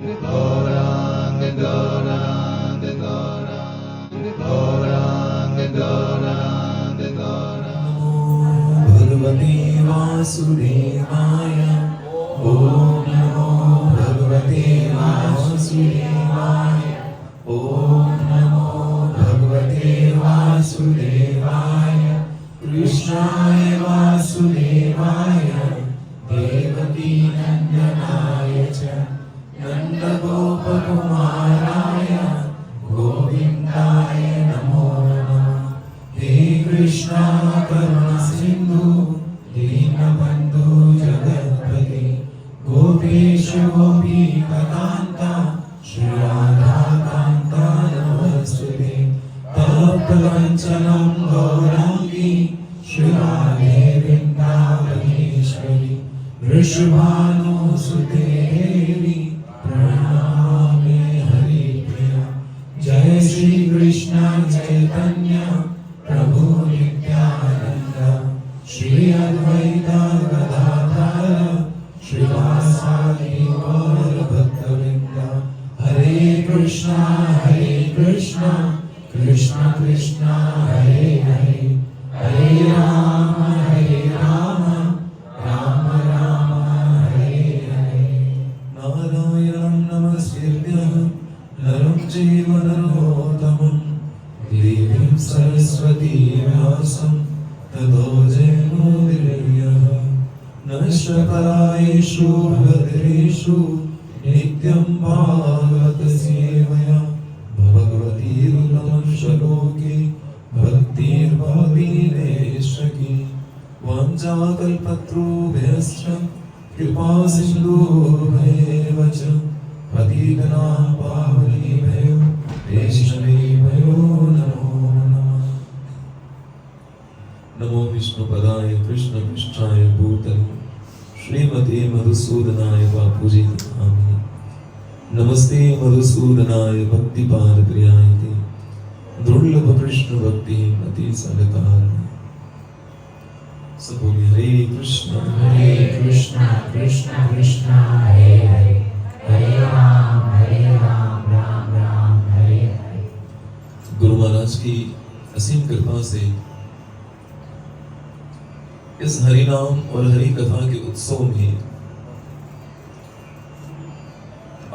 गौरांग गौरांग गौरांग गौरांग गौरांग गौरांग। भगवते वासुदेवाय ओम नमो भगवते वासुदेवाय ओम नमो भगवते वासुदेवाय। कृष्णाय वासुदेवाय देवकी नंदनाय च नंदगोपकुमाराय गोविन्दाय नमो नमः। हे कृष्णा करुणा सिंधु दीनबंधु जगत्पते गोपेश गोपीकान्ता श्री राधा कान्ता नमस्तुते। तप्तकाञ्चनं गौरांगी श्री राधे वृन्दावनेश्वरी वृषभानुसुते देवी प्रणमामि हरिप्रिया। जय श्री कृष्ण चैतन्य प्रभु नित्यानंद श्री अद्वैत गदाधर श्रीवासादि गौर भक्तवृंद। हरे कृष्णा कृष्ण कृष्ण हरे हरे हरे राम राम राम हरे हरे। नारायणं नमस्कृत्य नरं चैव नरोत्तमं देवीं सरस्वतीं व्यासं ततो जयमुदीरयः। नश्वरायेषु भद्रेषु नित्यं भागवत सेवया भगवतीर्गमं श्लोके भक्तिर्भवतीनेष्टकी। वाञ्छाकल्पतरुभ्यश्च कृपा सिन्धुभ्येव च पतितानां पावनेभ्यो वैष्णवेभ्यो नमो नमः। नमो विष्णुपदाय कृष्णपृष्ठाय भूतले श्रीमते मधुसूदनाय बापूजी नमामि। नमस्ते मधुसूदनाय भक्तिपादप्रियाय ते दुर्लभ कृष्ण भक्ति मति सलकार। सब बोलिए हरे कृष्ण कृष्ण कृष्ण हरे हरे हरे राम राम राम हरे हरे। गुरु महाराज की असीम कृपा से इस हरि नाम और हरि कथा के उत्सव में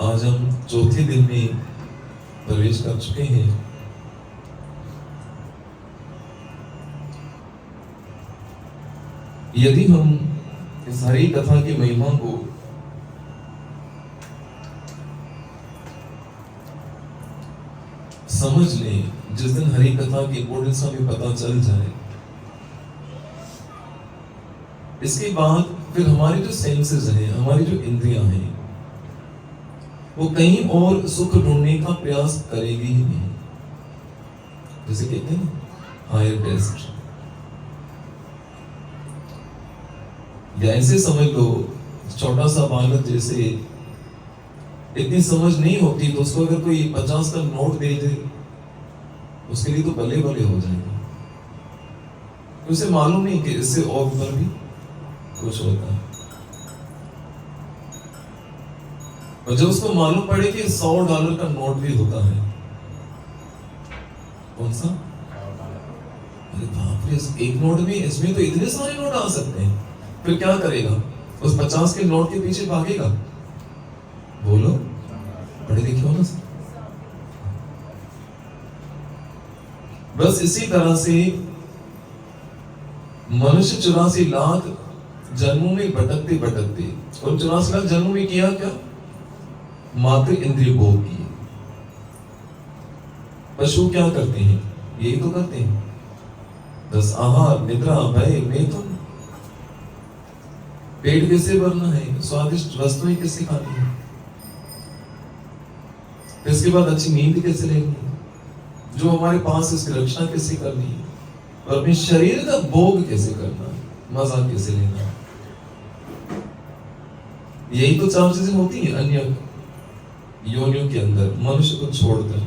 आज हम चौथे दिन में प्रवेश कर चुके हैं। यदि हम इस हरि कथा की महिमा को समझ लें, जिस दिन हरि कथा की इंपोर्टेंस हमें पता चल जाए, इसके बाद फिर हमारी जो सेंसेस हैं, हमारी जो इंद्रियां हैं, वो कहीं और सुख ढूंढने का प्रयास करेगी ही नहीं। जैसे कहते हैं हायर टेस्ट, या ऐसे समझ लो छोटा सा बालक जैसे इतनी समझ नहीं होती तो उसको अगर कोई 50 का नोट दे दे उसके लिए तो बल्ले बल्ले हो जाएंगे। उसे मालूम नहीं कि इससे और ऊपर भी कुछ होता है। और जब उसको मालूम पड़े कि $100 का नोट भी होता है, कौन सा? अरे बाप रे, एक नोट में इसमें तो इतने सारे नोट आ सकते हैं, फिर क्या करेगा? उस 50 के नोट के पीछे भागेगा? बोलो, पढ़े लिखे हो ना। बस इसी तरह से मनुष्य 84 लाख जन्मों में भटकते भटकते, और 84 लाख जन्मों में किया क्या? मात्र इंद्रिय भोग किए। पशु क्या करते हैं? यही तो करते हैं। बस आहार, निद्रा, भय, वेतन। पेट कैसे भरना है, स्वादिष्ट वस्तुएं कैसे खानी है, इसके बाद अच्छी नींद कैसे लेनी है, जो हमारे पास है उसकी रक्षा कैसे करनी है, और अपने शरीर का भोग कैसे करना है, मजा कैसे लेना है। यही तो 4 चीजें होती हैं अन्य योनियों के अंदर, मनुष्य को छोड़कर।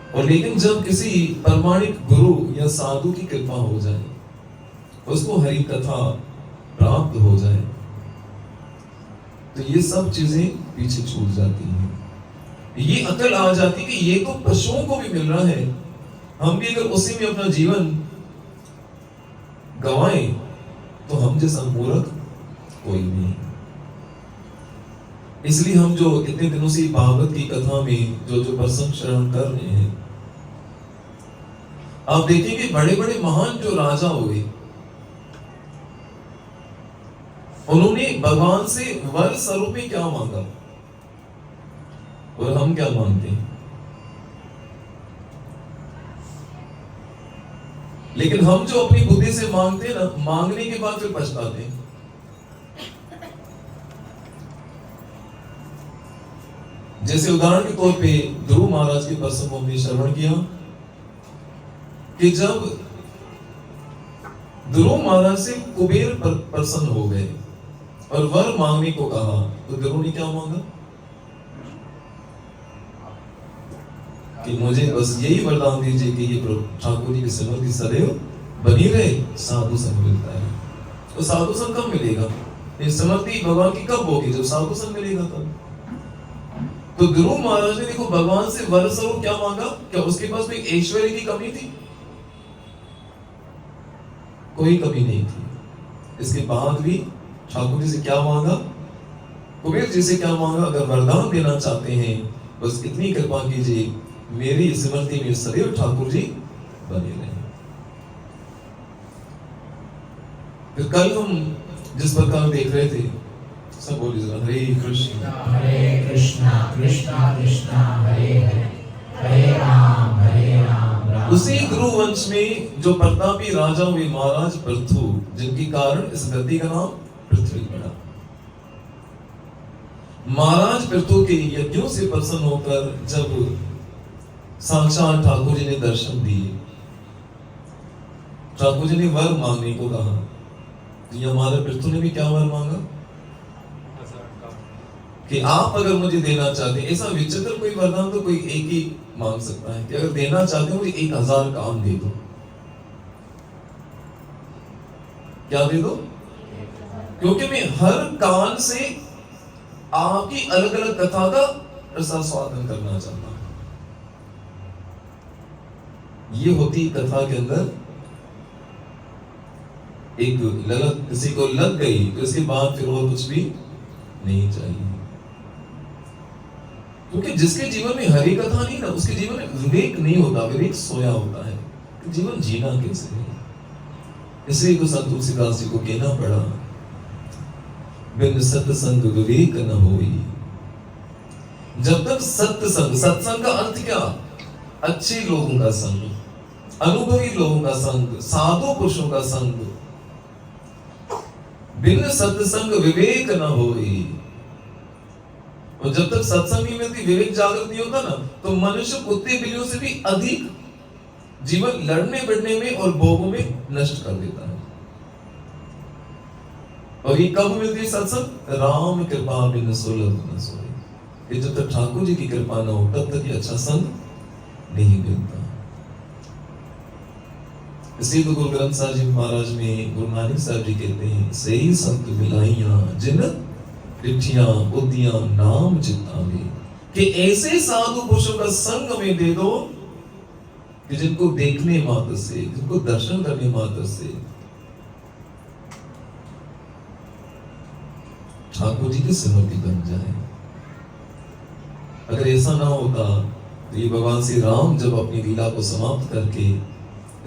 और लेकिन जब किसी प्रमाणिक गुरु या साधु की कृपा हो जाए, उसको हरि कथा प्राप्त हो जाए, तो ये सब चीजें पीछे छूट जाती हैं। ये अकल आ जाती कि ये तो पशुओं को भी मिल रहा है, हम भी अगर उसी में अपना जीवन गंवाएं तो हम जैसा मूर्ख कोई नहीं। इसलिए हम जो इतने दिनों से भागवत की कथा में जो जो प्रसंग श्रवण कर रहे हैं, आप देखेंगे बड़े बड़े महान जो राजा हुए, उन्होंने भगवान से वर स्वरूप में क्या मांगा और हम क्या मांगते हैं। लेकिन हम जो अपनी बुद्धि से मांगते हैं ना, मांगने के बाद फिर पछताते हैं। जैसे उदाहरण के तौर पे ध्रुव महाराज के प्रसंग को हमने श्रवण किया कि जब ध्रुव महाराज से कुबेर प्रसन्न हो गए और वर मांगने को कहा, तो ध्रुव ने क्या मांगा कि मुझे बस यही वरदान दीजिए कि ये ठाकुर जी की स्मृति सदैव बनी रहे, साधु संग मिलता है। तो साधु संग कब मिलेगा? ये स्मृति भगवान की कब होगी? जब साधु संग मिलेगा तब। तो ध्रुव महाराज ने देखो भगवान से वर स्वरूप क्या मांगा? क्या उसके पास कोई ऐश्वर्य की कमी थी? कोई कमी नहीं थी। इसके बाद भी ठाकुर जी से क्या मांगा? कुबेर जी से क्या मांगा? अगर वरदान देना चाहते हैं बस इतनी कृपा कीजिए, मेरी स्मृति में सदैव ठाकुर जी बने रहे। फिर कल हम जिस प्रकार देख रहे थे, सब बोलिए हरे कृष्णा कृष्णा कृष्णा हरे हरे, हरे राम उसी ध्रुव वंश में जो प्रतापी राजा हुए महाराज पृथु, जिनके कारण इस धरती का नाम पृथ्वी पड़ा। महाराज पृथु के यज्ञों से प्रसन्न होकर जब साक्षात ठाकुर जी ने दर्शन दिए, ठाकुर जी ने वर मांगने को कहा, तो ये हमारे पृथु ने भी क्या वर मांगा कि आप अगर मुझे देना चाहते हैं, ऐसा विचित्र कोई वरदान तो कोई एक ही मांग सकता है कि अगर देना चाहते हो मुझे 1000 काम दे दो। क्या दे दो? क्योंकि मैं हर कान से आपकी अलग अलग कथा का रसास्वादन करना चाहता हूं। ये होती कथा के अंदर एक ललक, किसी को लग गई तो इसके बाद फिर और कुछ भी नहीं चाहिए। क्योंकि जिसके जीवन में हरि कथा नहीं ना, उसके जीवन में विवेक नहीं होता, विवेक सोया होता है। तो जीवन जीना कैसे है? इसलिए तो संत तुलसीदास जी को कहना पड़ा, बिन सत्संग विवेक न होई। जब तक सत्संग, सत्संग का अर्थ क्या? अच्छे लोगों का संग, अनुभवी लोगों का संग, साधु पुरुषों का संग। बिन सत्संग विवेक न होई। और जब तक सत्संग नहीं मिलती, विवेक जागृत नहीं होता ना, तो मनुष्य कुत्ते बिल्लियों से भी अधिक जीवन लड़ने बढ़ने में और भोगों में नष्ट कर देता है। और ये कब मिलती है सत्संग? राम कृपा बिन सुलभ न सोई। ये जब तक ठाकुर जी की कृपा न हो तब तक ये अच्छा संग नहीं मिलता। इसलिए तो गुरु ग्रंथ साहिब जी महाराज में गुरु नानक साहब जी कहते हैं, सही संत मिलाइयां जिन रिठियां बुद्धियां नाम चितावे, कि ऐसे साधु पुरुषों का संग में दे दो कि जिनको देखने मात्र से, जिनको दर्शन करने मात्र से ठाकुर जी की स्मृति बन जाए। अगर ऐसा ना होता तो ये भगवान श्री राम जब अपनी लीला को समाप्त करके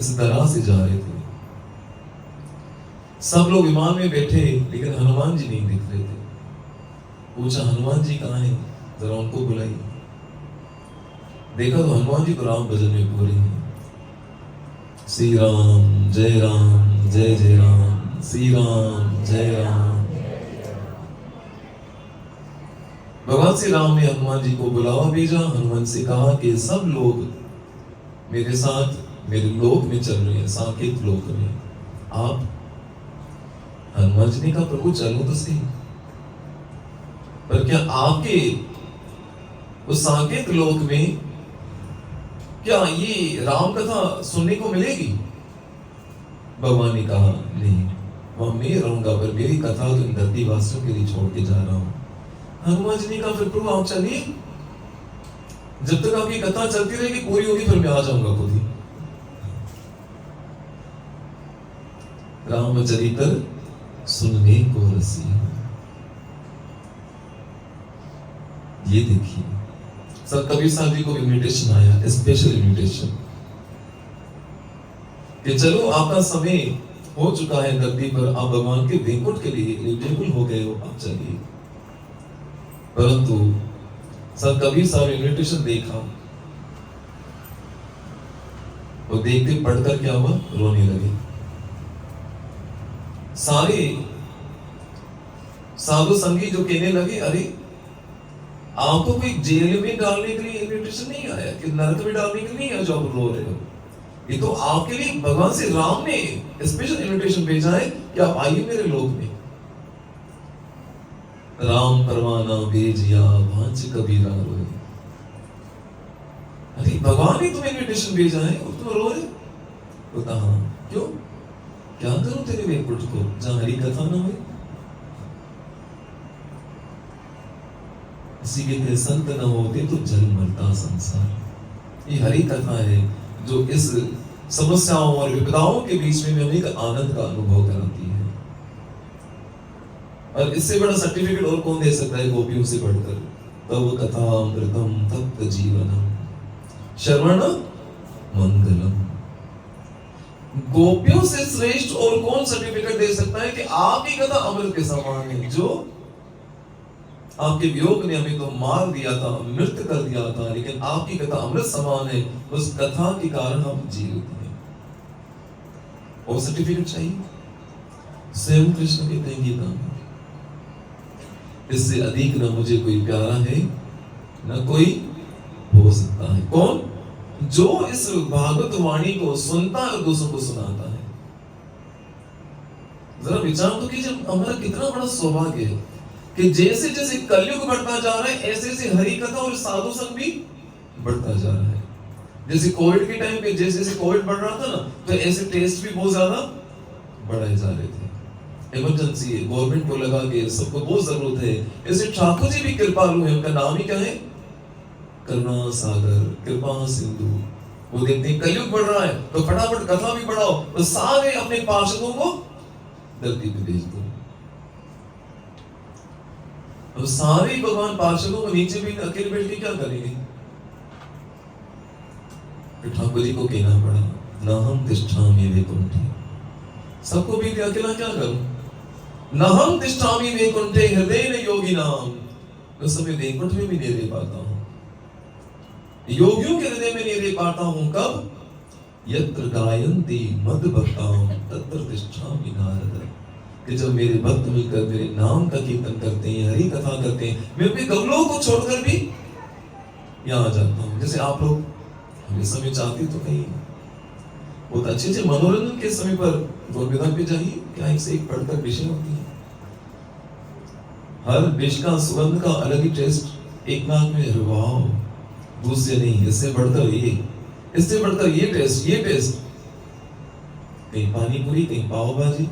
इस तरह से जा रहे थे, सब लोग विमान में बैठे लेकिन हनुमान जी नहीं दिख रहे थे। पूछा हनुमान जी कहाँ हैं, जरा उनको बुलाइए। देखा तो हनुमान जी को राम भजन में पूरे हैं, श्री राम जय जय राम, श्री राम जय राम। भगवान श्री राम ने हनुमान जी को बुलावा भेजा। हनुमान से कहा कि सब लोग मेरे साथ मेरे लोक में चल रहे हैं, साकेत लोक में। आप हनुमान जी ने कहा प्रभु चलो तो सही, पर क्या आपके उस साकेत लोक में क्या ये राम कथा सुनने को मिलेगी? भगवान ने कहा नहीं, वहां मैं रहूंगा, पर मेरी कथा तो इन धरती वासियों के लिए छोड़ के जा रहा हूं। हनुमान जी ने कहा फिर प्रभु आप चलिए, जब तक आपकी कथा चलती रहेगी पूरी होगी फिर मैं आ जाऊंगा खुद ही। रामचरितर सुनने को रसिया। ये देखिए सर कबीर साहब जी को इन्विटेशन आया, स्पेशल इन्विटेशन कि चलो आपका समय हो चुका है धरती पर, आप भगवान के वैकुंठ के लिए एलिजिबल हो गए हो, आप चलिए। परंतु सर कबीर साहब इन्विटेशन देखा और देखते पढ़कर क्या हुआ, रोने लगे। सारे साधु संगी जो कहने लगे अरे आपको कोई जेल में डालने के लिए इन्विटेशन नहीं आया, कि नरक में डालने के लिए नहीं आया जो आप रो रहे हो, ये तो आपके लिए भगवान से राम ने स्पेशल इन्विटेशन भेजा है कि आप आइए मेरे लोक में। राम परवाना भेजिया भांज कबीरा रोए। अरे भगवान ने तुम्हें इन्विटेशन भेजा है और तुम रो रहे हो? हाँ क्यों, क्या करूं तेरे वैकुंठ को जहां हरि कथा ना हुई। इसी के संत न होते तो जल मरता संसार। ये हरि कथा है जो इस समस्याओं और विपदाओं के बीच में हमें एक आनंद का अनुभव कराती है। और इससे बड़ा सर्टिफिकेट और कौन दे सकता है गोपियों से बढ़कर। तव कथा अमृतम तप्त जीवनम श्रवण मंगलम। गोपियों से श्रेष्ठ और कौन सर्टिफिकेट दे सकता है कि आपकी कथा अमृत के समान है, जो आपके वियोग ने हमें तो मार दिया था, मृत्यु कर दिया था, लेकिन आपकी कथा अमृत समान है, उस कथा के कारण हम जीवित हैं। और सर्टिफिकेट चाहिए? स्वयं कृष्ण कहते हैं गीता में, इससे अधिक न मुझे कोई प्यारा है न कोई हो सकता है। कौन? जो इस भागवत वाणी को सुनता है और दूसरों को सुनाता है। जरा विचार तो कीजिए, हमारा कितना बड़ा सौभाग्य है कि जैसे जैसे कलयुग बढ़ता जा रहा है ऐसे ऐसे हरि कथा और साधु संग भी बढ़ता जा रहा है। जैसे कोविड के टाइम पे जैसे जैसे कोविड बढ़ रहा था ना, तो ऐसे टेस्ट भी बहुत ज्यादा बढ़ाए जा रहे थे। इमरजेंसी है, गवर्नमेंट को लगा कि सबको बहुत जरूरत है। ऐसे ठाकुर जी भी कृपालु है, उनका नाम ही क्या है? करुणा सागर, कृपा सिंधु। वो देखते हैं कलयुग बढ़ रहा है तो फटाफट कथा भी बढ़ाओ, तो सारे अपने पार्षदों को धरती पे भेज दो। अब सारे भगवान पार्षदों को नीचे भी अकेले बैठ के क्या करेंगे? ठाकुर जी को कहना पड़ा, न हम तिष्ठामि वैकुंठे। सबको भी अकेला क्या करूं? न हम तिष्ठामि वैकुंठे हृदय न योगी नाम। उस समय वैकुंठ में भी नहीं रह पाता हूं, योगियों के हृदय में नहीं रह पाता हूं। कब? यत्र गायन्ति मद भक्ताम तत्र तिष्ठामि नारद। कि जब मेरे भक्त मिलकर मेरे नाम का कीर्तन करते हैं, हरि कथा करते हैं, मैं अपने गमलों को छोड़कर भी यहाँ आ जाता हूँ। जैसे आप लोग हमें समय चाहते तो कहीं बहुत अच्छे से मनोरंजन के समय पर गोविंदा पे जाइए, क्या एक से एक पढ़कर विषय होती है। हर डिश का सुगंध का अलग ही टेस्ट। एक नाक में वाव, दूसरे नहीं, इससे बढ़कर ये, इससे बढ़कर ये टेस्ट, ये टेस्ट। कहीं पानी पूरी, कहीं पाव भाजी,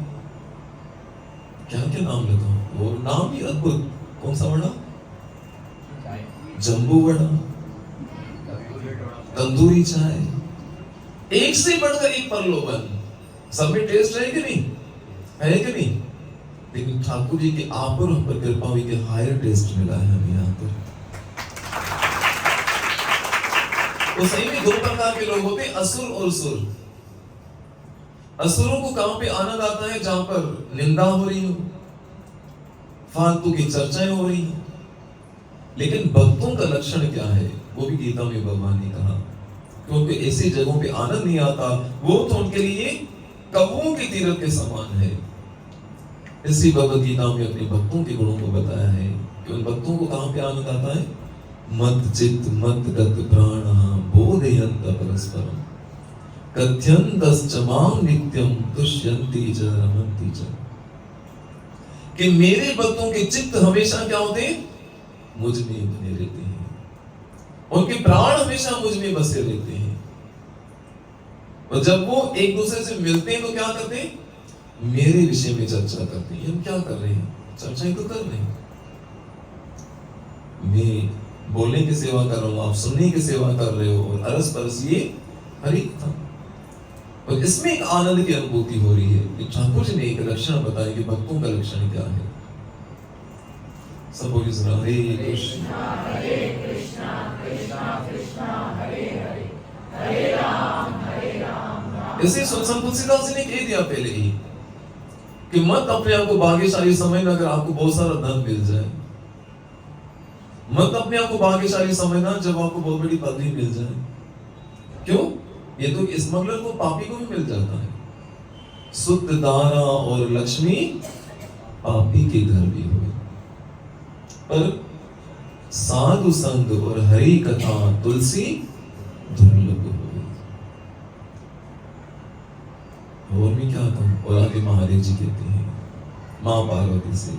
क्या क्या नाम लगाओ, वो नाम भी अद्भुत। कौन सा वड़ा? जम्बू वड़ा, तंदूरी चाय, एक से बढ़कर एक प्रलोभन। सब में टेस्ट है कि नहीं? है कि नहीं? लेकिन ठाकुर जी के आप पर हम पर कृपा हुई कि हायर टेस्ट मिला है हमें यहाँ पर। तो सही में दो प्रकार के लोग होते हैं, असुर और सुर। असुरों को कहां पे आनंद आता है? जहां पर निंदा हो रही हो, फालतू की चर्चाएं हो रही हो। लेकिन भक्तों का लक्षण क्या है? वो भी गीता में भगवान ने कहा, क्योंकि ऐसी जगहों पे आनंद नहीं आता, वो तो उनके लिए कौओं के तीरथ के समान है। इसी भगवत गीता में अपने भक्तों के गुणों को बताया है कि उन भक्तों को कहां पे आनंद आता है? मत चित्त मत गत प्राण बोधयंत परस्परम कथ्यन्तश्च मां नित्यं तुष्यन्ति च रमन्ति च। कि मेरे भक्तों के चित्त हमेशा क्या होते हैं? मुझ में बने रहते हैं, उनके प्राण हमेशा मुझ में बसे रहते हैं। और जब वो एक दूसरे से मिलते हैं तो क्या करते हैं? मेरे विषय में चर्चा करते हैं। हम क्या कर रहे हैं? चर्चा ही तो कर रहे हैं। मैं बोलने की सेवा कर रहा हूँ, आप सुनने की सेवा कर रहे हो, और अरस परस ये हरी कथा। और इसमें एक आनंद की अनुभूति हो रही है कि ठाकुर जी ने एक लक्षण बताया कि भक्तों का लक्षण क्या है। सब बोलिए जरा, हरे कृष्णा कृष्णा कृष्णा हरे हरे, हरे राम राम। इसे संत तुलसीदास जी ने कह दिया पहले ही कि मत अपने आप को भाग्यशाली समझना अगर आपको बहुत सारा धन मिल जाए, मत अपने आप को भाग्यशाली समझना जब आपको बहुत बड़ी पदवी मिल जाए। क्यों? ये तो स्मगलर को, पापी को भी मिल जाता है। शुद्ध दारा और लक्ष्मी पापी के घर भी हुए, पर साधु संग और हरि कथा तुलसी दुर्लभ हुई। और मैं क्या कहूं। और आगे महादेव जी कहते हैं मां पार्वती से,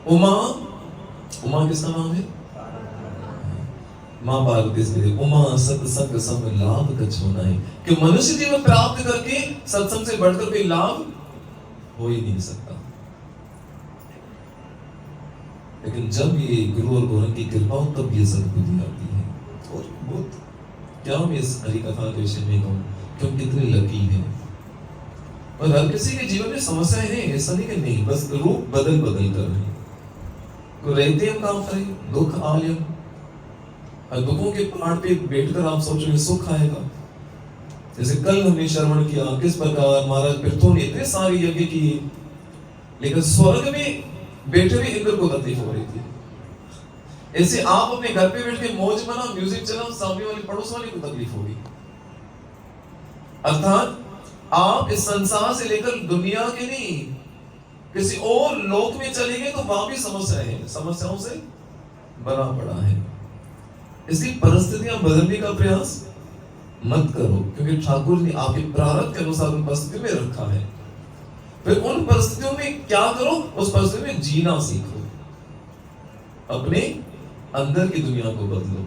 उमा किसका नाम है? मां पार्वती से, उमा सत्संग सम लाभ कछु नहीं, कि मनुष्य जीवन प्राप्त करके सत्संग से बढ़कर कोई लाभ हो ही नहीं सकता। लेकिन जब ये गुरु और गोरख की कृपा हो तब ये सद्बुद्धि आती है। और बहुत क्या मैं इस हरि कथा के विषय में कहूं कि हम कितने लकी हैं। और हर किसी के जीवन में समस्याएं हैं, ऐसा नहीं कि नहीं, बस रूप बदल कर रहे हैं। तो रहते हम काम करें, दुख आलम, और दुखों के पहाड़ पे बैठकर आप सोचोगे सुख आएगा। जैसे कल हमने श्रवण किया किस प्रकार महाराज पृथु ने इतने सारे यज्ञ किए, लेकिन स्वर्ग में बैठे हुए इंद्र को तकलीफ हो रही थी। ऐसे आप अपने घर पे बैठ के मौज मना, म्यूजिक चला, सामने वाले पड़ोस वाले को तकलीफ होगी। अर्थात आप इस संसार से लेकर दुनिया के नहीं, किसी और लोक में चले गए तो वहां भी समस्याएं हैं, समस्याओं से भरा पड़ा है। इसलिए परिस्थितियां बदलने का प्रयास मत करो, क्योंकि ठाकुर ने आपके प्रारब्ध के अनुसार उन परिस्थितियों में रखा है। फिर उन परिस्थितियों में क्या करो, उस परिस्थिति में जीना सीखो, अपने अंदर की दुनिया को बदलो,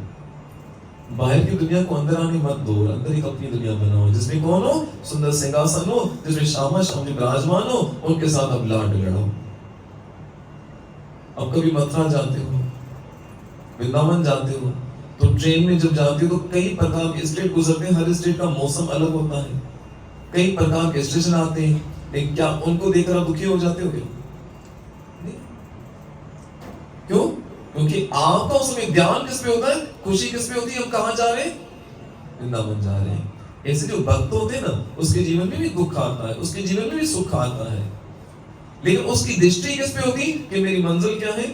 बाहर की दुनिया को अंदर आने मत दो। अंदर एक अपनी दुनिया बनाओ जिसमें कौन हो, सुंदर सिंहासन हो, जिसमें श्यामा श्याम विराजमान हो, उनके साथ अब लाड लड़ो। अब कभी मथुरा जाते हो, वृंदावन जाते हो, तो ट्रेन में जब जाते हो तो कई प्रकार के स्टेट गुजरते हैं, हर स्टेट का मौसम अलग होता है, कई प्रकार के स्टेशन आते हैं। लेकिन क्या उनको देखकर आप दुखी हो जाते हो? क्यों? क्योंकि आपका उसमें ध्यान किस पे होता है, खुशी किस पे होती है, हम कहां जा रहे हैं? वृंदावन जा रहे हैं। ऐसे जो भक्त होते हैं ना, उसके जीवन में भी दुख आता है, उसके जीवन में भी सुख आता है, लेकिन उसकी दृष्टि किस पे होती कि मेरी मंजिल क्या है?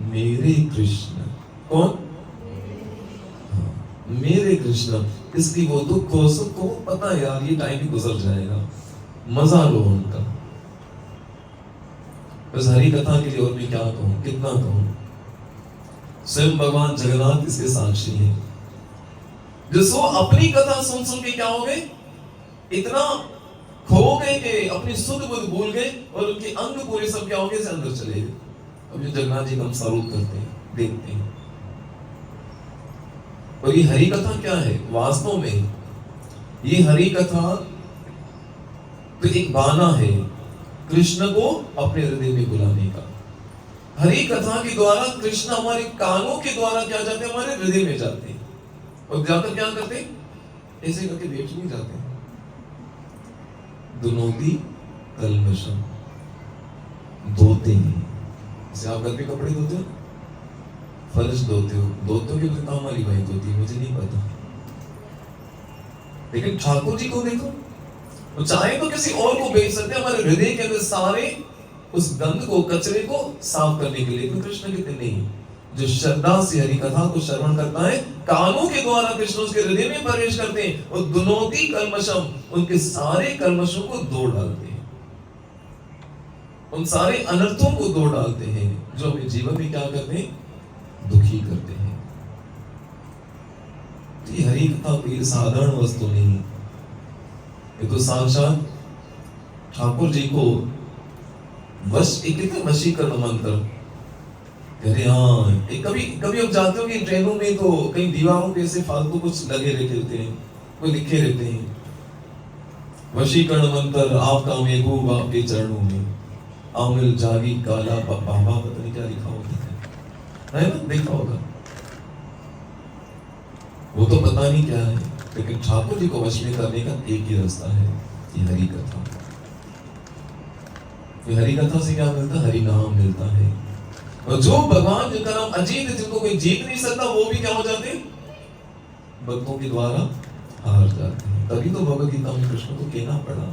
मेरे कृष्ण। कौन? मेरे कृष्ण। इसलिए वो दुख को सुख को पता है यार ये टाइम भी गुजर जाएगा, मजा लो उनका। बस हरि कथा के लिए और मैं क्या कहूं, कितना कहूं। स्वयं भगवान जगन्नाथ इसके साक्षी हैं, जो सो अपनी कथा सुन सुन के क्या हो गए, इतना खो गए कि अपनी सुध बुध भूल गए, और उनके अंग पूरे सब क्या हो गए, अंदर चले गए। अब जो जगन्नाथ जी का हम स्वरूप करते हैं, देखते हैं। और ये हरि कथा क्या है वास्तव में? ये हरि कथा तो एक बहाना है कृष्ण को अपने हृदय में बुलाने का। हरि कथा के द्वारा कृष्ण हमारे कानों के द्वारा क्या जाते हैं, हमारे हृदय में जाते हैं, और जाकर क्या करते हैं, ऐसे करके बैठ नहीं जाते। दुनोती कलमशम, धोते हैं। जैसे आप घर पे कपड़े धोते हो, फर्श धोते हो कि काम वाली भाई धोती है, मुझे नहीं पता। लेकिन ठाकुर जी को देखो, वो चाहे तो किसी और को भेज सकते हैं हमारे हृदय के अंदर सारे उस गंद को, कचरे को साफ करने के लिए। लेकिन कृष्ण कहते नहीं, जो श्रद्धा से हरि कथा को श्रवण करता है, कानों के द्वारा कृष्ण उसके हृदय में प्रवेश करते हैं, और दुनोती कलमशम, उनके सारे कलमशों को धो डालते हैं, उन सारे अनर्थों को धो डालते हैं जो अपने जीवन में क्या करते हैं, दुखी करते हैं। तो ये हरि कथा कोई साधारण वस्तु नहीं, ये तो साक्षात ठाकुर जी को कितने वशीकरण मंत्र। अरे हाँ, कभी आप जाते हो कि ट्रेनों में तो कई दीवारों पे ऐसे फालतू कुछ लगे रहते हैं, कोई लिखे रहते हैं, वशीकरण मंत्र आपका महबूब आपके चरणों में, आमिल जागी काला बाबा, पता नहीं क्या लिखा होता है। है ना, देखा होगा। वो तो पता नहीं क्या है, लेकिन ठाकुर जी को वश में करने का एक ही रास्ता है, ये हरि कथा। ये हरि कथा से क्या मिलता है? हरि नाम मिलता है। और जो भगवान जिनका नाम अजीत है, जिनको कोई जीत नहीं सकता, वो भी क्या हो जाते हैं? भक्तों के द्वारा हार जाते हैं। तभी तो भगवद गीता में कृष्ण को कहना पड़ा,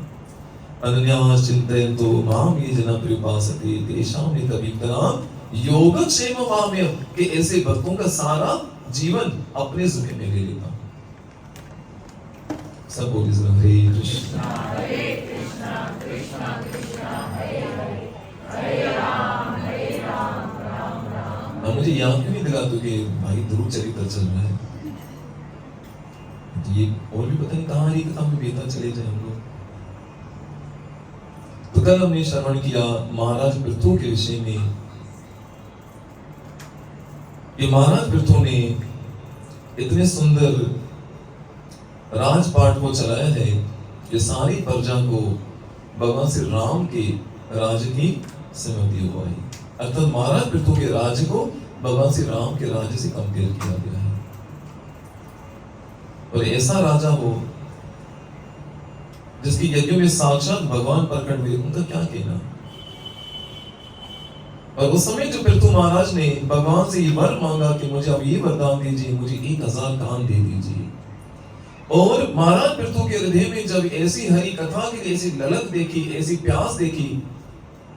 अनन्या चिंतयन्तो माम ये जना परिपासते तेषां नितभिक्तनाम योगक्षेम वाम्य, कि ऐसे भक्तों का सारा जीवन अपने जिम्मे में ले लेता हूं। सब बोलिए जरा, हरे कृष्णा कृष्णा कृष्णा हरे हरे, हरे राम राम राम। अब मुझे याद क्यों नहीं दिलाते कि भाई ध्रुव चरित्र चल रहा है? ये और भी पता नहीं कहाँ हरी कथा में बेहतर चले जाए हम लोग। तो कल हमने श्रवण किया महाराज पृथु के विषय में। ये महाराज पृथु ने इतने सुंदर राजपाट को चलाया है कि सारी प्रजा को भगवान श्री राम के राज्य की स्मृति हुआ है। अर्थात महाराज पृथु के राज्य को भगवान श्री राम के राज्य से कंपेयर किया गया है। और ऐसा राजा हो जिसकी यज्ञ में साक्षात भगवान प्रकट हुए, उनका क्या कहना। और उस समय जो पृथु महाराज ने भगवान से ये वर मांगा कि मुझे अब ये वरदान दीजिए, मुझे 1000 कान दे दीजिए। और महाराज पृथु के हृदय में जब ऐसी हरि कथा की ऐसी ललक देखी, ऐसी प्यास देखी,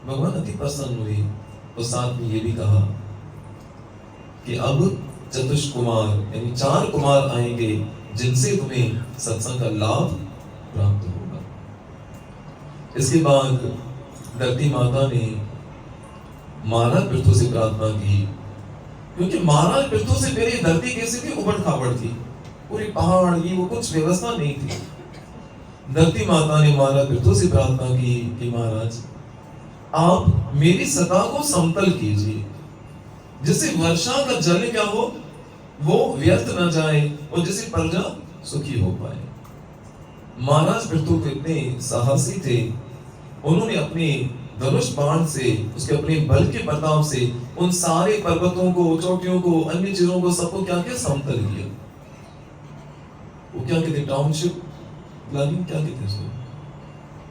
भगवान अति प्रसन्न हुए। तो साथ में ये भी कहा कि अब चतुष कुमार यानी 4 कुमार आएंगे जिनसे तुम्हें सत्संग का लाभ प्राप्त होगा। इसके बाद धरती माता ने महाराज पृथु से प्रार्थना की, क्योंकि महाराज पृथु से पहले धरती कैसी थी? उबड़ खाबड़ थी, पूरी पहाड़, ये वो कुछ व्यवस्था नहीं थी। धरती माता ने महाराज पृथु से प्रार्थना की कि महाराज आप मेरी सतह को समतल कीजिए, जिससे वर्षा का जल क्या हो, वो व्यर्थ न जाए और जिससे प्रजा सुखी हो पाए। महाराज पृथु इतने साहसी थे, उन्होंने अपने धनुष बाण से, उसके अपने बल के प्रताप से उन सारे पर्वतों को, चोटियों को, अन्य चीजों को, सबको क्या किया? समतल किया। वो क्या कहते? टाउनशिप प्लानिंग, क्या कहते हैं?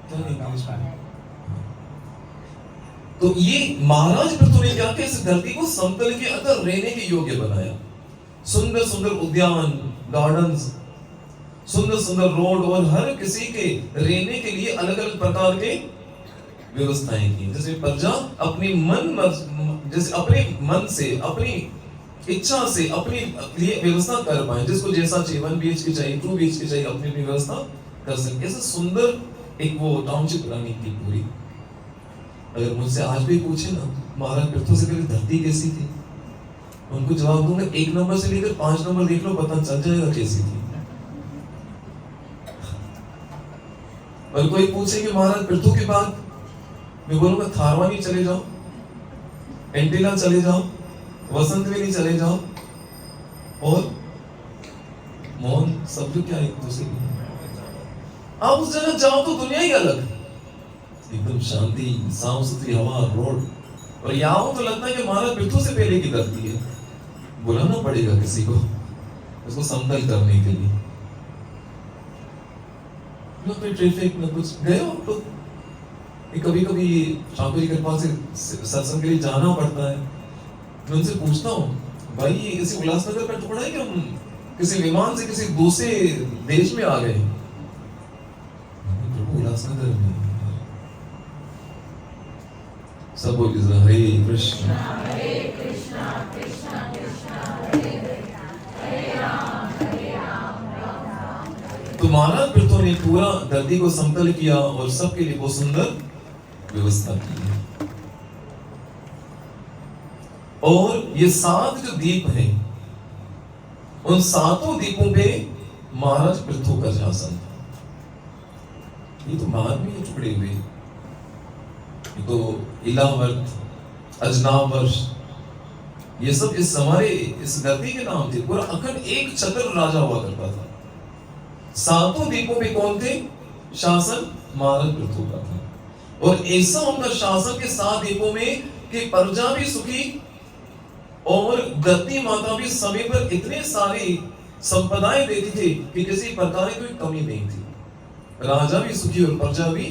क्या नहीं। तो ये महाराज पृथु ने क्या किया? इस धरती को समतल के अंदर रहने के योग्य बनाया। सुंदर सुंदर उद्यान, गार्डन्स, सुंदर सुंदर रोड और हर किसी के रहने के लिए अलग अलग प्रकार के व्यवस्थाएं की, जैसे प्रजा अपनी जैसे अपने मन से, अपनी इच्छा से अपने लिए व्यवस्था कर पाए, जिसको जैसा चाहिए, 1 BHK चाहिए, 2 BHK चाहिए, अपनी व्यवस्था कर सके। ऐसा सुंदर एक वो टाउनशिप प्लानिंग की पूरी। अगर मुझसे आज भी पूछे ना महाराज पृथु से पहले धरती कैसी थी, उनको जवाब दूंगा 1 नंबर से लेकर 5 नंबर देख लो, पता चल जाएगा कैसी थी। और कोई पूछे कि महाराज पृथु के बाद, मैं बोलूंगा थारवानी चले जाओ, एंटीला चले जाओ, वसंत वेली चले जाओ, और मोहन सब जो क्या एक दूसरे की। आप उस जगह जाओ तो दुनिया ही अलग, एकदम शांति, साफ सुथरी हवा, रोड। और यहाँ तो लगता है कि महाराज पृथु से पहले की धरती है। बुलाना पड़ेगा किसी को इसको समतल करने के लिए। ना कोई ट्रैफिक, ना कुछ। गए हो तो कभी कभी ठाकुर जी के पास सत्संग के लिए जाना पड़ता है। मैं उनसे पूछता हूँ, भाई ये किसी उल्लासनगर का टुकड़ा है कि हम किसी विमान से किसी दूसरे देश में आ गए? प्रभु उल्लासनगर में। सब बोलिए हरे कृष्णा कृष्णा कृष्णा हरे हरे, हरे राम राम। तो महाराज पृथु ने पूरा धरती को समतल किया और सबके लिए बहुत सुंदर व्यवस्था की है। और ये 7 जो द्वीप हैं, उन 7 द्वीपों पे महाराज पृथु का शासन था। ये तो बाद में ये टुकड़े हुए, ये तो इलावर्त, अजनावर्ष, ये सब इस हमारे इस धरती के नाम थे। पूरा अखंड एक छत्र राजा हुआ करता था। 7 द्वीपों पे कौन थे? शासन महाराज पृथु का था। और ऐसा उनका शासन के 7 द्वीपों में कि प्रजा भी सुखी और गति माता भी समय पर इतने सारी संपदाएं देती थी कि किसी प्रकार की कोई कमी नहीं थी। राजा भी सुखी और प्रजा भी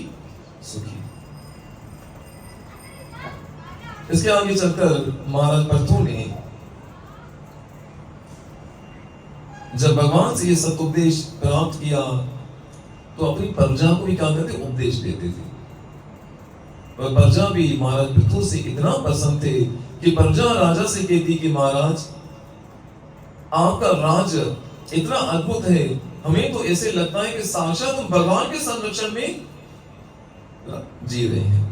सुखी। इसके आगे चलकर महाराज पृथु ने जब भगवान से ये सत्योपदेश प्राप्त किया तो अपनी प्रजा को भी क्या करते, उपदेश देते थे। और प्रजा भी महाराज पृथु से इतना प्रसन्न थे कि प्रजा राजा से कहती कि महाराज आपका राज इतना अद्भुत है, हमें तो ऐसे लगता है कि साक्षात हम भगवान के संरक्षण में जी रहे हैं।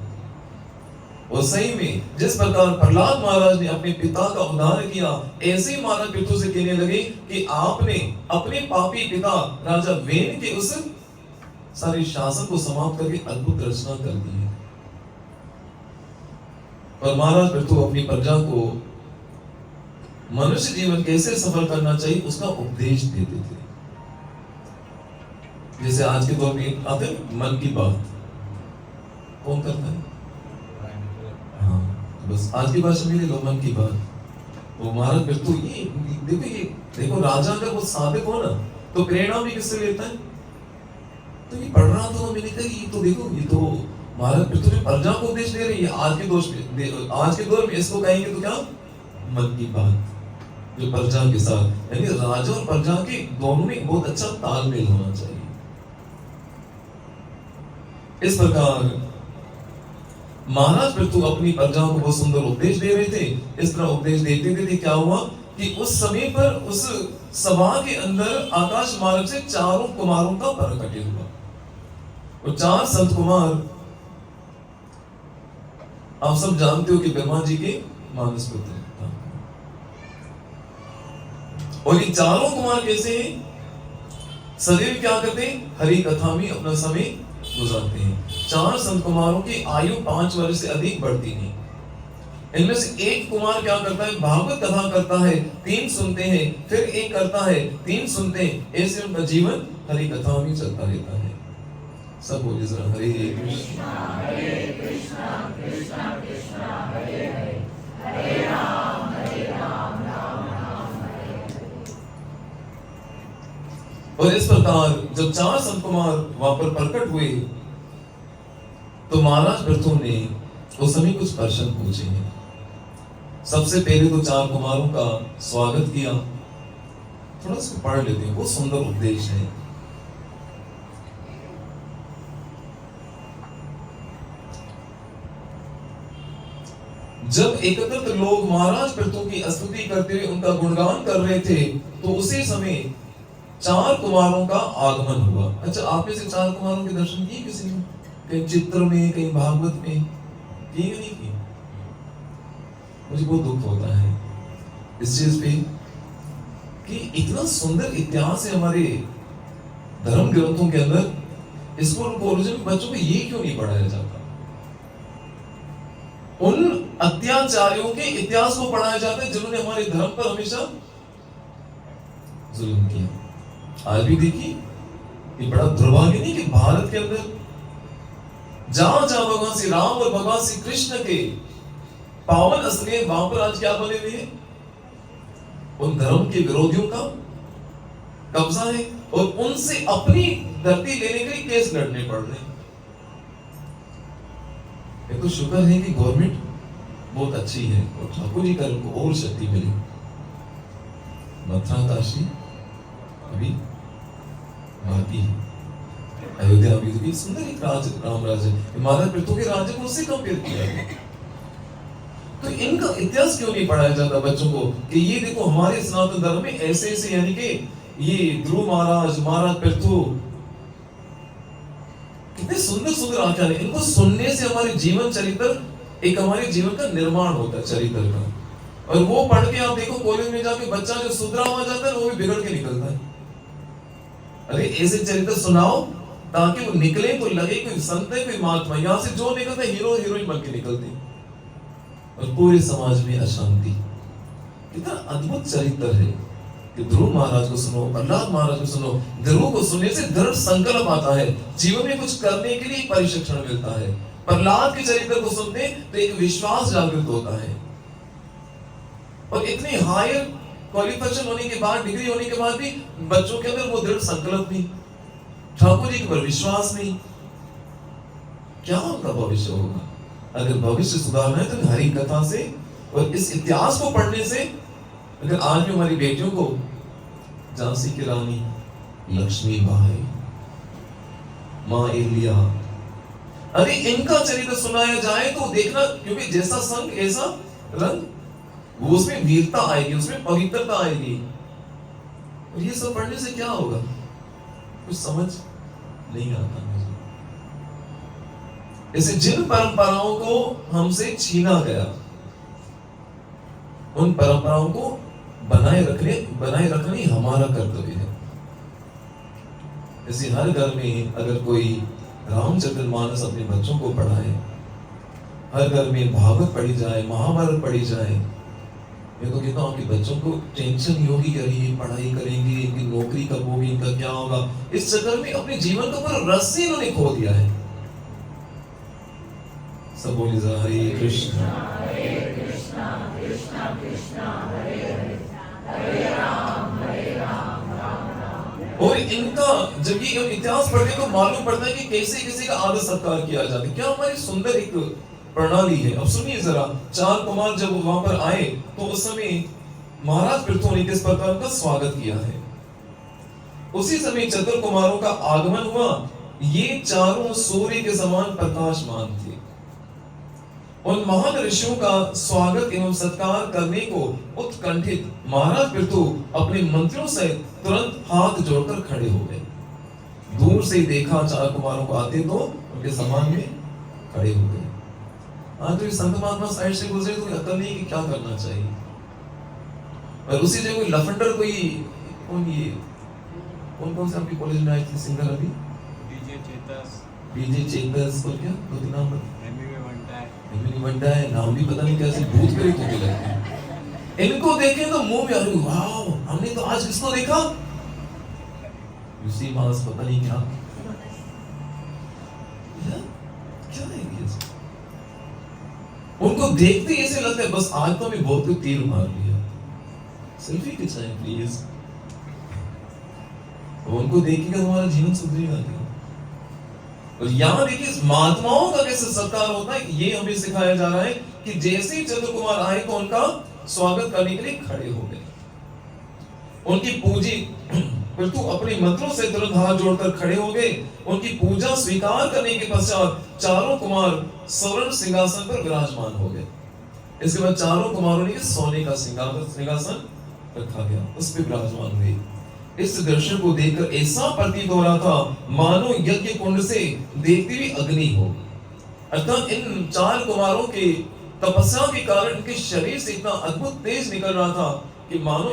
और सही में जिस प्रकार प्रहलाद महाराज ने अपने पिता का उद्धार किया, ऐसे ही महाराज पृथु से कहने लगे कि आपने अपने पापी पिता राजा वेन के उस सारे शासन को समाप्त करके अद्भुत रचना कर दी है। और महाराज पृथु अपनी प्रजा को मनुष्य जीवन कैसे सफल करना चाहिए उसका उपदेश देते थे। जैसे आज के दौर में आते हैं मन की बात, कौन करता है? हाँ, बस आज की भाषा में ले लो, मन की बात। वो महाराज पृथु ये देखो राजा अगर वो साधक हो ना तो प्रेरणा भी किससे लेता है? तो ये पढ़ रहा था मैंने कहा ये तो देखो, ये तो महाराज पृथु ने प्रजा को उपदेश दे रही है। आज के दौर में इसको कहेंगे तो क्या, मन की बात, जो प्रजा के साथ, यानी राजा और प्रजा के दोनों में बहुत अच्छा तालमेल होना चाहिए। इस प्रकार महाराज पृथु अपनी प्रजा को बहुत सुंदर उपदेश दे रहे थे। इस तरह उपदेश देते थे क्या हुआ कि उस समय पर उस सभा के अंदर आकाश मार्ग से चारों कुमारों का प्रकट हुआ। और चार संत कुमार आप सब जानते हो कि ब्रह्मा जी के मानस पुत्र। और ये चारों कुमार कैसे हैं? सदैव क्या करते हैं? हरि कथा में अपना समय गुजारते हैं। चार संत कुमारों की आयु 5 वर्ष से अधिक बढ़ती नहीं। इनमें से एक कुमार क्या करता है? भागवत कथा करता है, 3 सुनते हैं, फिर एक करता है, 3 सुनते हैं। ऐसे उनका जीवन हरि कथा में चलता रहता है। सब बोलिए जरा हरे कृष्णा कृष्णा कृष्णा हरे हरे, हरे राम राम राम हरे हरे। और इस प्रकार जब 4 संत कुमार वहां पर प्रकट हुए तो महाराज पृथु ने उस समय कुछ प्रश्न पूछे हैं। सबसे पहले तो 4 कुमारों का स्वागत किया। थोड़ा सा पढ़ लेते हैं, बहुत सुंदर उपदेश है। जब एकत्रित लोग महाराज पृथु की स्तुति करते हुए उनका गुणगान कर रहे थे तो उसी समय 4 कुमारों का आगमन हुआ। अच्छा, आप में से 4 कुमारों के दर्शन किए किसी ने? कहीं चित्र में, कहीं भागवत में किए नहीं किए? मुझे बहुत दुख होता है इस चीज पे कि इतना सुंदर इतिहास है हमारे धर्म ग्रंथों के अंदर, स्कूल कॉलेज में बच्चों को ये क्यों नहीं पढ़ाया जाता? उन अत्याचारियों के इतिहास को पढ़ाया जाता है जिन्होंने हमारे धर्म पर हमेशा जुल्म किया। आज भी देखिए ये बड़ा दुर्भाग्य नहीं कि भारत के अंदर जहां जहां भगवान श्री राम और भगवान श्री कृष्ण के पावन स्थल वहां पर आज क्या बने हुए हैं? उन धर्म के विरोधियों का कब्जा है और उनसे अपनी धरती लेने के लिए केस लड़ने पड़ रहे हैं। तो शुक्र है कि गवर्नमेंट बहुत अच्छी है और ठाकुर जी का उनको और शक्ति मिली। मथुरा काशी अभी बाकी है, अयोध्या अभी भी सुंदर एक राम राज्य, महाराज पृथु के राज्य को उससे कंपेयर किया है। तो इनका इतिहास क्यों नहीं पढ़ाया जाता बच्चों को कि ये देखो हमारे सनातन धर्म में ऐसे ऐसे, यानी कि ये ध्रुव महाराज, महाराज पृथु, कितने सुंदर सुंदर आख्यान है। इनको सुनने से हमारे जीवन चरित्र, एक हमारे जीवन का निर्माण होता है चरित्र का। और वो पढ़ के आप देखो कॉलेज में जाके बच्चा जो सुधरा हुआ जाता है वो भी बिगड़ के निकलता है। अरे ऐसे चरित्र सुनाओ ताकि वो निकले तो लगे कोई संत है, कोई महात्मा। यहाँ से जो निकलता है हीरो हीरोइन बन के निकलते हैं और पूरे समाज में अशांति। कितना अद्भुत चरित्र है कि ध्रुव महाराज को सुनो, प्रहलाद महाराज को सुनो। ध्रुव को सुनने से दृढ़ संकल्प आता है, जीवन में कुछ करने के लिए परिशिक्षण मिलता है। प्रहलाद के चरित्र को सुनते तो एक विश्वास जागृत होता है। और इतनी हायर क्वालिफिकेशन होने के बाद, डिग्री होने के बाद भी बच्चों के अंदर वो दृढ़ संकल्प नहीं, ठाकुर जी के ऊपर विश्वास नहीं। क्या उनका भविष्य होगा? अगर भविष्य सुधारना है तो हरि कथा से और इस इतिहास को पढ़ने से। अगर आज भी हमारी बेटियों को झांसी की रानी लक्ष्मीबाई, माँ एलिया, अरे इनका चरित्र सुनाया जाए तो देखना, क्योंकि जैसा संग ऐसा रंग, वो उसमें वीरता आएगी, उसमें पवित्रता आएगी। और ये सब पढ़ने से क्या होगा? कुछ समझ नहीं आता मुझे। ऐसे जिन परंपराओं को हमसे छीना गया, उन परंपराओं को बनाए रखना ही हमारा कर्तव्य है। जैसे हर घर में अगर कोई रामचरितमानस अपने बच्चों को पढ़ाए, हर घर में भागवत पढ़ी जाए, महाभारत पढ़ी जाए, मैं तो कहता हूँ कि बच्चों को टेंशन नहीं होगी कि अरे ये पढ़ाई करेंगे, इनकी नौकरी कब होगी, इनका क्या होगा। इस चक्कर में अपने जीवन का पूरा रस ही इन्होंने खो दिया है। सब बोली जरा हरे कृष्णा कृष्णा कृष्णा हरे हरे, हरे राम राम राम। और इनका जब ये इतिहास पढ़ते तो मालूम पड़ता है कि कैसे किसी का आदर सत्कार किया जाता है। क्या हमारी सुंदर एक प्रणाली है। अब सुनिए जरा, 4 कुमार जब वहां पर आए तो उस समय महाराज पृथु ने किस प्रकार का स्वागत किया है। उसी समय चतुर कुमारों का आगमन हुआ। ये चारों सूर्य के समान प्रकाशमान थे। उन महान ऋषियों का स्वागत एवं सत्कार करने को उत्कंठित महाराज पृथु अपने मंत्रियों से तुरंत हाथ जोड़कर खड़े हो गए। दूर से देखा 4 कुमारों को आते तो उनके समान में खड़े हो गए। हाँ, तो ये संत महात्मा साइड से गुजरे तो अकल नहीं कि क्या करना चाहिए। और उसी जगह कोई लफंडर, कोई कौन से आपके कॉलेज में आए थे सिंगर अभी? डीजे चेतस और क्या 2-3 नाम बंटा है, नाम भी पता नहीं कैसे भूत प्रेत होने लगते हैं। इनको देखे तो मुंह में अरे वाह, हमने तो आज किसको देखा, उसी मास पता नहीं क्या है ये। उनको देखते ही ऐसे लगता है बस आज तो हमें बहुत कोई तीर मार लिया। सेल्फी खिंचाएं प्लीज। उनको देखिएगा हमारा जीवन सुधरेगा क्या। और यहाँ देखिए इस महात्माओं का कैसे सत्कार होता है, ये हमें सिखाया जा रहा है कि जैसे ही चतुर कुमार आए तो उनका स्वागत करने के लिए खड़े हो गए। उनकी पूजी पृथु अपने मंत्रों से तुरंत हाथ जोड़कर खड़े हो गए। उनकी पूजा स्वीकार करने के पश्चात चारों कुमार स्वर्ण सिंहासन पर विराजमान हो गए। इसके बाद चारों कुमारों ने सोने का सिंहासन रखा गया, उस पर विराजमान हुए। इस दृश्य को देखकर ऐसा प्रतीत हो रहा था मानो यज्ञ कुंड से देखती हुई अग्नि हो। अर्थात इन 4 कुमारों के तपस्या के कारण इनके शरीर से इतना अद्भुत तेज निकल रहा था कि मानो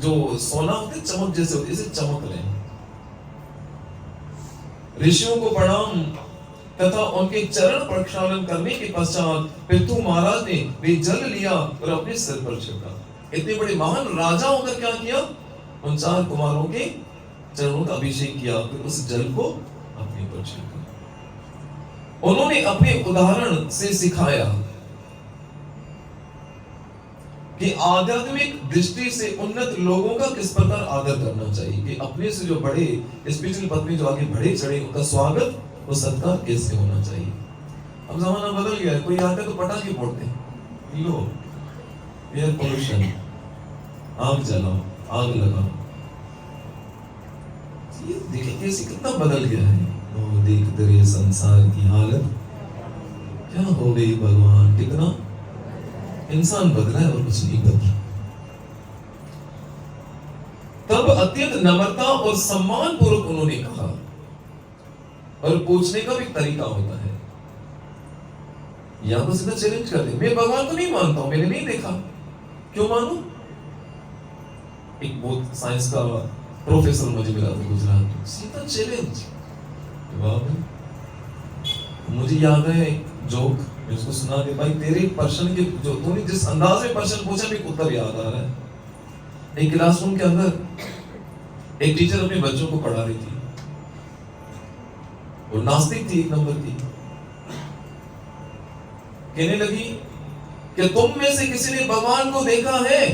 जो सोना होते चमक जैसे होते, इसे चमक रहे। ऋषियों को प्रणाम तथा उनके चरण प्रक्षालन करने के पश्चात पृथु महाराज ने वे जल लिया और अपने सिर पर छिड़का। इतने बड़े महान राजा होकर क्या किया, उन 4 कुमारों के चरणों का अभिषेक किया, फिर उस जल को अपने पर छिड़का। उन्होंने अपने उदाहरण से सिखाया कि आध्यात्मिक दृष्टि से उन्नत लोगों का किस प्रकार आदर करना चाहिए, कि अपने से जो बड़े स्पिरिचुअल पद में जो आगे बढ़े चढ़े उनका स्वागत और सत्कार कैसे होना चाहिए। अब जमाना बदल गया है, कोई आता है तो पटाखे फोड़ते हैं, लो एयर पोल्यूशन, आग जलाओ, आग लगाओ। ये देखिए कैसे कितना बदल गया है। ओ देख तेरे संसार की हालत क्या हो गई भगवान, कितना इंसान बदला है और कुछ नहीं बदला। तब अत्यंत नम्रता और सम्मान पूर्वक उन्होंने कहा, और पूछने का भी तरीका होता है। या तो सीधा चैलेंज कर दे, मैं भगवान को नहीं मानता हूं, मैंने नहीं देखा, क्यों मानूं। एक बहुत साइंस का प्रोफेसर मुझे मिला था गुजरात में, सीधा चैलेंज। मुझे याद है एक जोक, मैं उसको सुना के भाई तेरे प्रश्न के जो तूने जिस अंदाज में प्रश्न पूछा मेरे उत्तर याद आ रहा है। एक क्लासरूम के अंदर एक टीचर अपने बच्चों को पढ़ा रही थी, वो नास्तिक थी, 1 नंबर की। कहने लगी कि तुम में से किसी ने भगवान को देखा है?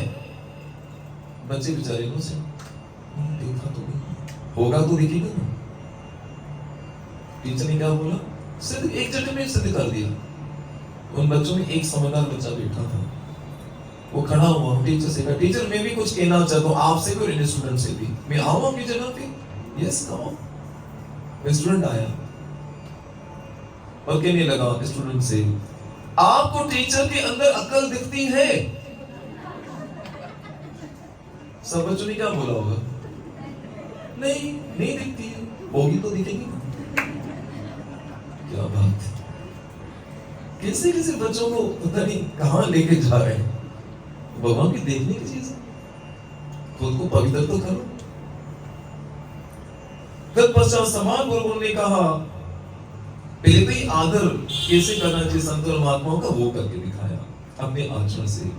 बच्चे बेचारे नो से देखा तो नहीं, होगा तो दिखेगा ना। टीचर ने क्या बोला, सिर्फ एक झटके में सिद्ध कर दिया। उन बच्चों में एक समझदार बच्चा बैठा था, वो खड़ा हुआ, टीचर से कहा, टीचर मैं भी कुछ कहना चाहता हूँ आपसे भी और इन स्टूडेंट से भी, मैं आऊँ आपकी जगह पे? यस कहो। स्टूडेंट आया और कहने लगा स्टूडेंट से, आपको टीचर के अंदर अकल दिखती है? सब बच्चों ने क्या बोला होगा, नहीं नहीं दिखती है। होगी तो दिखेगी ना। क्या बात है, कैसे कैसे बच्चों को पता नहीं कहां लेके जा रहे हैं। भगवान की देखने की चीज है, खुद को पवित्र तो करो। तत्पश्चात समान गुरु ने कहा, पहले तो ही आदर कैसे करना चाहिए संत और महात्माओं का वो करके दिखाया अपने आचरण से।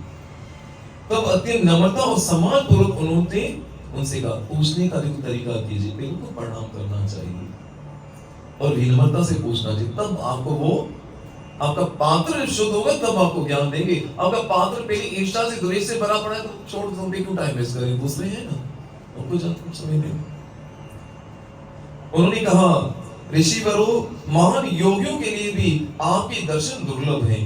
तब अत्यंत नम्रता और सम्मान पूर्वक उन्होंने उनसे कहा, पूछने का भी तरीका कीजिए, पहले उनको प्रणाम करना चाहिए और विनम्रता से पूछना चाहिए, तब आपको वो आपका पात्र शुद्ध होगा, तब आपको ज्ञान देंगे। आपका पात्र पहले ईर्ष्या से द्वेष से भरा पड़ा है तो छोड़ दो, क्यों टाइम वेस्ट करें, दूसरे हैं ना, उनको जाकर समय दें। उन्होंने कहा, ऋषिवरों, महान योगियों के लिए भी आपके दर्शन दुर्लभ हैं,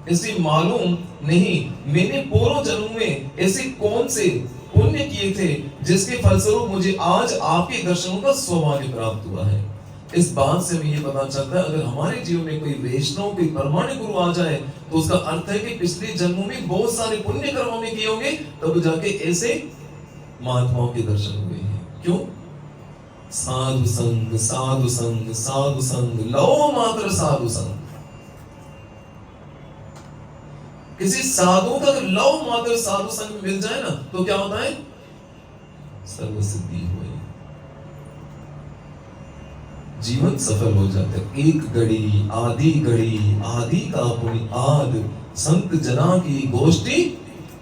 इसलिए मालूम नहीं मैंने पूर्व जन्म में ऐसे कौन से पुण्य किए थे जिसके फलस्वरूप मुझे आज आपके दर्शनों का सौभाग्य प्राप्त हुआ है। इस बात से हमें ये पता चलता है, अगर हमारे जीवन में कोई वैष्णव कोई परमाणु गुरु आ जाए तो उसका अर्थ है कि पिछले जन्मों में बहुत सारे पुण्य कर्म हमने किए होंगे, तब जाके ऐसे महात्माओं के दर्शन हुए हैं। क्यों? साधु संग साधु संग साधु संग लो मात्र साधु संग। किसी साधु का लो मात्र साधु संग मिल जाए ना तो क्या होता है, सर्व सिद्धि हुई, जीवन सफल हो जाता है। एक घड़ी आदि का पुण्य आद, संत जना की गोष्ठी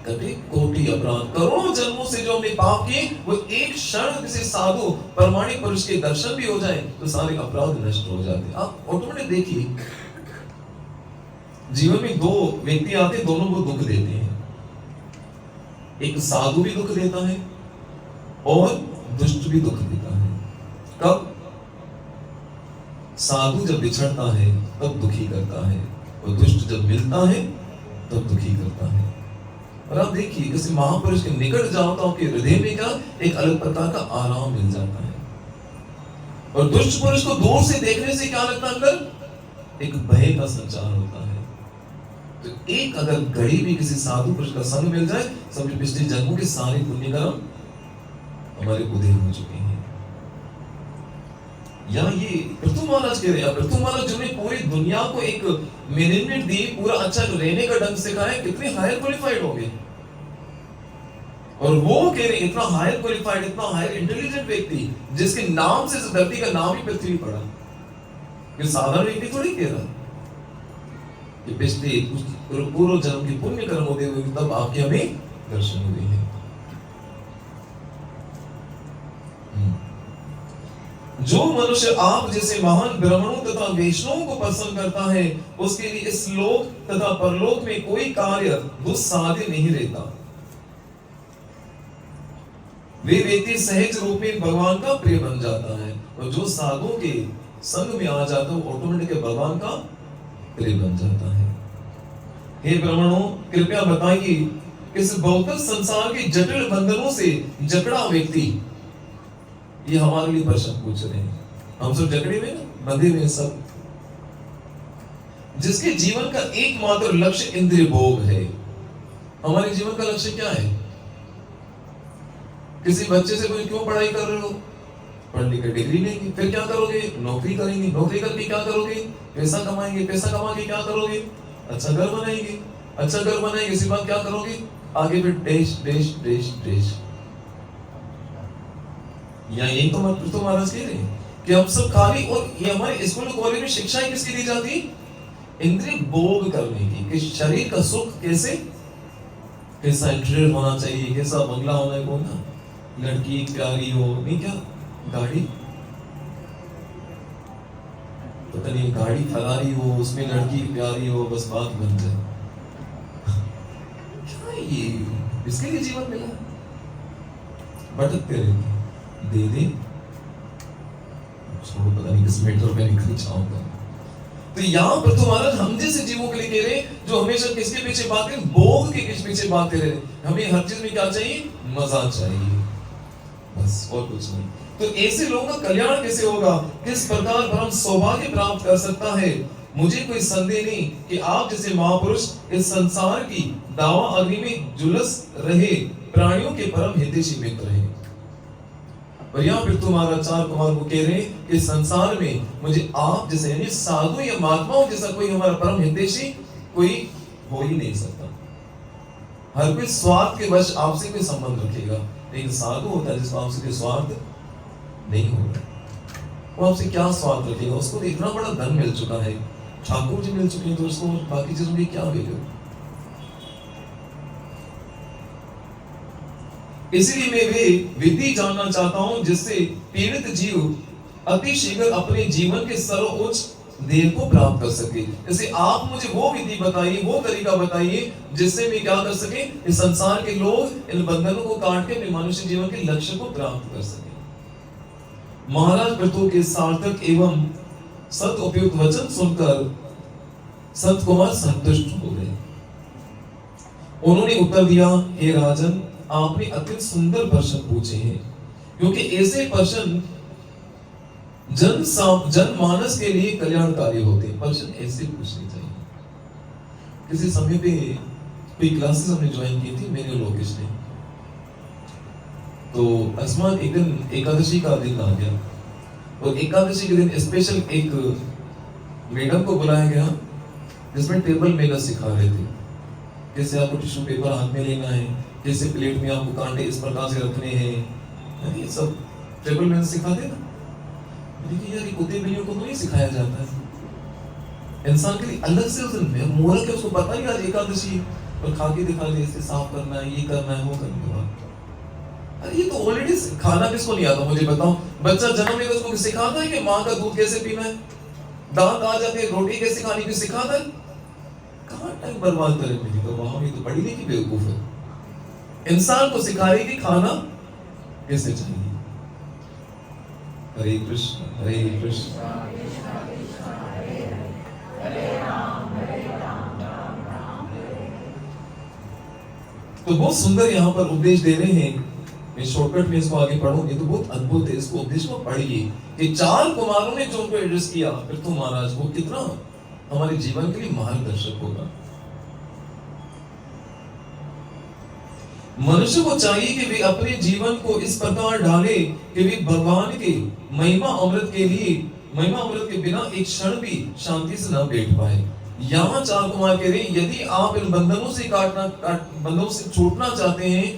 कटे कोटि अपराध। करोड़ों जन्मों से जो हमने पाप किए वो एक क्षण किसी साधु प्रमाणिक पुरुष के दर्शन भी हो जाए तो सारे अपराध नष्ट हो जाते हैं। आप ऑटोमेटिक देखिए, जीवन में दो व्यक्ति आते, दोनों को दुख देते हैं। एक साधु भी दुख देता है और दुष्ट भी दुख देता है। कब? साधु जब बिछड़ता है तब दुखी करता है और दुष्ट जब मिलता है तब दुखी करता है। और आप देखिए, किसी महापुरुष के निकट जाओ तो आपके हृदय में क्या एक अलग प्रकार का आराम मिल जाता है, और दुष्ट पुरुष को दूर से देखने से क्या लगता है, अंदर एक भय का संचार होता है। तो एक अगर घड़ी भी किसी साधु पुरुष का संग मिल जाए, समझो पिछले जन्मों के सारे पुण्य कर्म हमारे उदय हो चुके हैं। या ये पृथु महाराज कह रहे हैं, पृथु महाराज जिन्होंने पूरी दुनिया को एक मैनेजमेंट दी, पूरा अच्छा रहने का ढंग सिखाया, कितने हायर क्वालिफाइड हो गए। और वो कह रहे इतना हायर क्वालिफाइड, इतना हायर इंटेलिजेंट व्यक्ति जिसके नाम से धरती का नाम ही पृथ्वी पड़ा, ये साधारण व्यक्ति थोड़ी कह रहा। ये पिछले पूर्व जन्म के पुण्य कर्म होते हुए तब आपके हमें दर्शन हुए हैं। जो मनुष्य आप जैसे महान ब्राह्मणों तथा वैष्णवों को पसंद करता है, उसके लिए इस लोक तथा परलोक में कोई कार्य दुस्साध्य नहीं रहता। वे व्यक्ति सहज रूप में भगवान का प्रिय बन जाता है, और जो साधुओं के संग में आ जाता है वो ऑटोमेटिक भगवान का प्रिय बन जाता है। हे ब्राह्मणों, कृपया बताइए, इस भौतिक संसार के जटिल बंधनों से जकड़ा व्यक्ति, ये हमारे लिए प्रश्न पूछ रहे हैं, हम सब जकड़े में बंधे हुए सब, जिसके जीवन का एकमात्र लक्ष्य इंद्रिय भोग है। हमारे जीवन का लक्ष्य क्या है? किसी बच्चे से कोई क्यों पढ़ाई कर रहे हो? पढ़ लिख डिग्री लेंगे, फिर क्या करोगे? नौकरी करेंगे, नौकरी करके क्या करोगे? पैसा कमाएंगे, पैसा कमा के क्या करोगे? अच्छा घर बनाएंगे, अच्छा घर बनाएंगे, इसी बात क्या करोगे? आगे फिर देश देश देश देश। या यही तो महाराज कह रहे हैं कि हम सब खाली, और ये हमारे स्कूल कॉलेज में शिक्षा किसकी दी जाती? इंद्रिय भोग करने की, कि शरीर का सुख कैसे, कैसा इंटीरियर होना चाहिए, कैसा बंगला होना है, बोलना लड़की प्यारी हो, नहीं क्या गाड़ी, पता नहीं गाड़ी फरारी हो, उसमें लड़की प्यारी हो, बस बात बन जाए। क्या ये इसके लिए जीवन मिला? भटकते रहते, दे दे छोड़ो, पता नहीं किस मेटर में निकल जाऊंगा। तो यहाँ पर तुम्हारा हम जैसे जीवों के लिए कह रहे जो हमेशा किसके पीछे भागते, भोग के पीछे भागते रहे। हमें हर चीज में क्या चाहिए, मजा चाहिए, बस और कुछ नहीं। तो ऐसे लोगों का कल्याण कैसे होगा, किस प्रकार परम सौभाग्य प्राप्त कर सकता है। मुझे कोई संदेह नहीं कि आप जैसे महापुरुष इस संसार की दावा अग्नि में झुलस रहे प्राणियों के परम हितैषी मित्र हैं। और यहाँ फिर तुम्हारा चार कुमार को कह रहे हैं कि संसार में मुझे आप जैसे यानी साधु या महात्माओं जैसा कोई हमारा परम हितैषी कोई हो ही नहीं सकता। हर कोई स्वार्थ के वश आपसे कोई संबंध रखेगा, लेकिन साधु होता है जिसको आपसे कोई स्वार्थ नहीं होगा। वो आपसे क्या स्वार्थ रखेगा, उसको तो इतना बड़ा धन मिल चुका है, ठाकुर जी मिल चुके हैं, तो उसको बाकी चीजों की क्या वैल्यू। इसलिए मैं वे विधि जानना चाहता हूं जिससे पीड़ित जीव अति शीघ्र अपने जीवन के सर्वोच्च ध्येय को प्राप्त कर सके। जैसे आप मुझे वो विधि बताइए, वो तरीका बताइए जिससे मैं क्या कर सके, इस संसार के लोग इन बंधनों को काट के अपने मनुष्य जीवन के लक्ष्य को प्राप्त कर सके। महाराज पृथु के सार्थक एवं सत उपयुक्त वचन सुनकर संत कुमार संतुष्ट हो गए। उन्होंने उत्तर दिया, हे राजन, आपने अत्यंत सुंदर प्रश्न पूछे हैं, क्योंकि ऐसे प्रश्न जनमानस के लिए कल्याणकारी होते हैं। प्रश्न ऐसे पूछने चाहिए। किसी समय पे कोई क्लासेस हमने ज्वाइन की थी, मैंने लोकेश ने, तो अकस्मात एक दिन एकादशी का दिन आ गया और एकादशी के दिन स्पेशल एक मैडम को बुलाया गया जिसमें टेबल मैनर्स सिखा रहे थे। कैसे आपको टिश्यू पेपर हाथ में लेना है, कैसे प्लेट में आपको कांटे इस प्रकार से रखने हैं, ये सब टेबल मैनर्स सिखाते ना। देखिए यार, ये कुत्ते बिल्लियों को तो नहीं सिखाया जाता है, इंसान के लिए अलग से उस मोहरत है, उसको पता ही आज एकादशी और खा के दिखा दे, इसे साफ करना है, ये करना है, वो करना है। अरे ये तो ऑलरेडी खाना किसको नहीं आता, मुझे बताओ। बच्चा जन्म लेकर उसको सिखाता है कि माँ का दूध कैसे पीना है, दांत आ जाते हैं रोटी कैसे खानी, भी सिखाता है। कहाँ टाइम बर्बाद करे मेरी, तो वहां भी तो पढ़ी लिखी बेवकूफ है। इंसान को सिखा रही कि खाना कैसे चाहिए। हरे कृष्ण हरे कृष्ण। तो बहुत सुंदर यहाँ पर उपदेश दे रहे हैं। मैं शॉर्टकट में इसको आगे पढ़ूं, ये तो बहुत अद्भुत है। इसको उपदेश को पढ़िए कि चार कुमारों ने जो उनको एड्रेस किया, फिर तो महाराज वो कितना हमारे जीवन के लिए मार्गदर्शक होगा। मनुष्य को चाहिए कि वे अपने जीवन को इस प्रकार ढाले कि वे भगवान के महिमा अमृत के बिना एक क्षण भी शांति से न बैठ पाए। यहाँ चार कुमार कह रहे हैं, यदि आप इन बंधनों से छूटना चाहते हैं,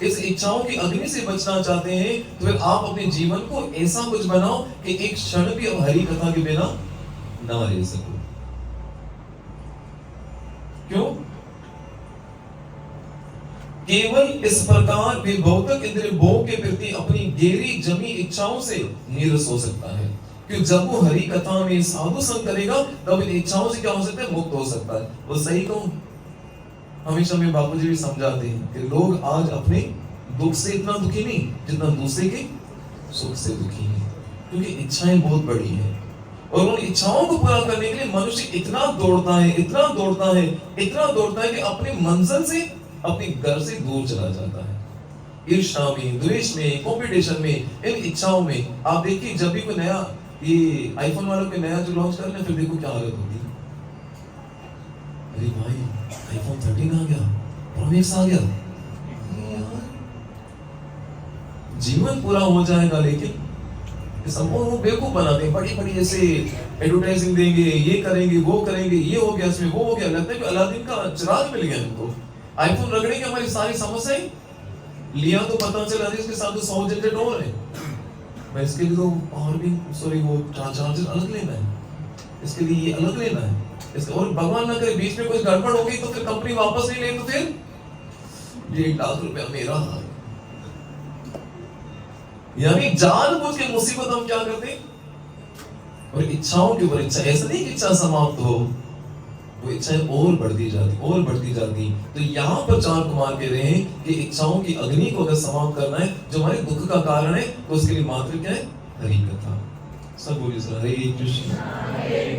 इस इच्छाओं की अग्नि से बचना चाहते हैं, तो फिर आप अपने जीवन को ऐसा कुछ बनाओ कि एक क्षण भी अब हरि कथा के बिना ना रह सको। क्यों? केवल इस प्रकार वे भौतिक इंद्रिय भोग के प्रति अपनी गहरी जमी इच्छाओं से निरस हो सकता है। कि जब वो हरि कथा में साधु संग करेगा, तब इन इच्छाओं से क्या हो सकता है, मुक्त हो सकता है। वो सही कहूं, हमेशा में बापूजी भी समझाते हैं कि लोग आज अपने दुख से इतना दुखी नहीं जितना दूसरे के सुख से दुखी है, क्योंकि इच्छाएं बहुत बड़ी हैं और उन इच्छाओं को पूरा करने के लिए मनुष्य इतना दौड़ता है कि अपने मंजिल से, अपने घर से दूर चला जाता है। ईर्ष्या में, द्वेष में, कंपटीशन में, इन इच्छाओं में। आप देखिए, जब भी कोई नया ये आईफोन वालों के नया जो लॉन्च कर रहे हैं, फिर देखो क्या हालत होती है। अरे भाई, आईफोन 13 आ गया, प्रो मैक्स आ गया, जीवन पूरा हो जाएगा, लेकिन वो बेवकूफ बनाते हैं। बड़ी बड़ी ऐसे एडवर्टाइजिंग देंगे, ये करेंगे, वो करेंगे, ये हो गया, इसमें वो हो गया। लगता है कि अलादीन का चिराग मिल गया इनको। आईफोन रगड़े के हमारी सारी समस्याएं लिया, तो पता चला इसके साथ तो 100 जनरेट और है। मैं इसके लिए तो और भी वो चार्जर अलग लेना है, इसके लिए ये अलग लेना है, इसके और भगवान ना करे बीच में कोई गड़बड़ हो गई तो फिर कंपनी वापस नहीं ले, तो फिर 1 लाख रुपया मेरा। यानी जानबूझ के मुसीबत हम क्या करते हैं, और इच्छाओं के ऊपर इच्छा। ऐसा नहीं कि इच्छा समाप्त हो, वो इच्छाएं और बढ़ती जाती। तो यहाँ पर 4 कुमार कह रहे हैं कि इच्छाओं की अग्नि को अगर समाप्त करना है, जो हमारे दुख का कारण है, तो उसके लिए मात्र क्या है? हरि कथा। सब बोलिए सर, हरे कृष्णा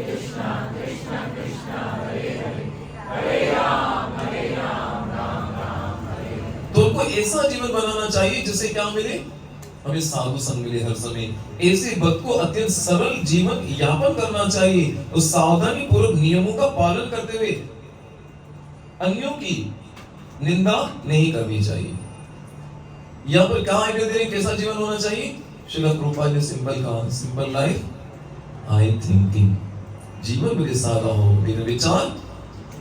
कृष्णा कृष्णा हरे हरे, हरे राम राम राम हरे। तो उनको ऐसा जीवन बनाना चाहिए जिससे क्या मिले? हमें साधु संग मिले हर समय। ऐसे भक्त को अत्यंत सरल जीवन यापन करना चाहिए और सावधानी पूर्वक नियमों का पालन करते हुए अन्यों की निंदा नहीं करनी चाहिए। यहाँ पर क्या आइडिया दे रहे हैं, कैसा जीवन होना चाहिए? श्रील प्रभुपाद ने सिंपल कहा, सिंपल लाइफ आई थिंकिंग। जीवन मेरे सादा हो, मेरे विचार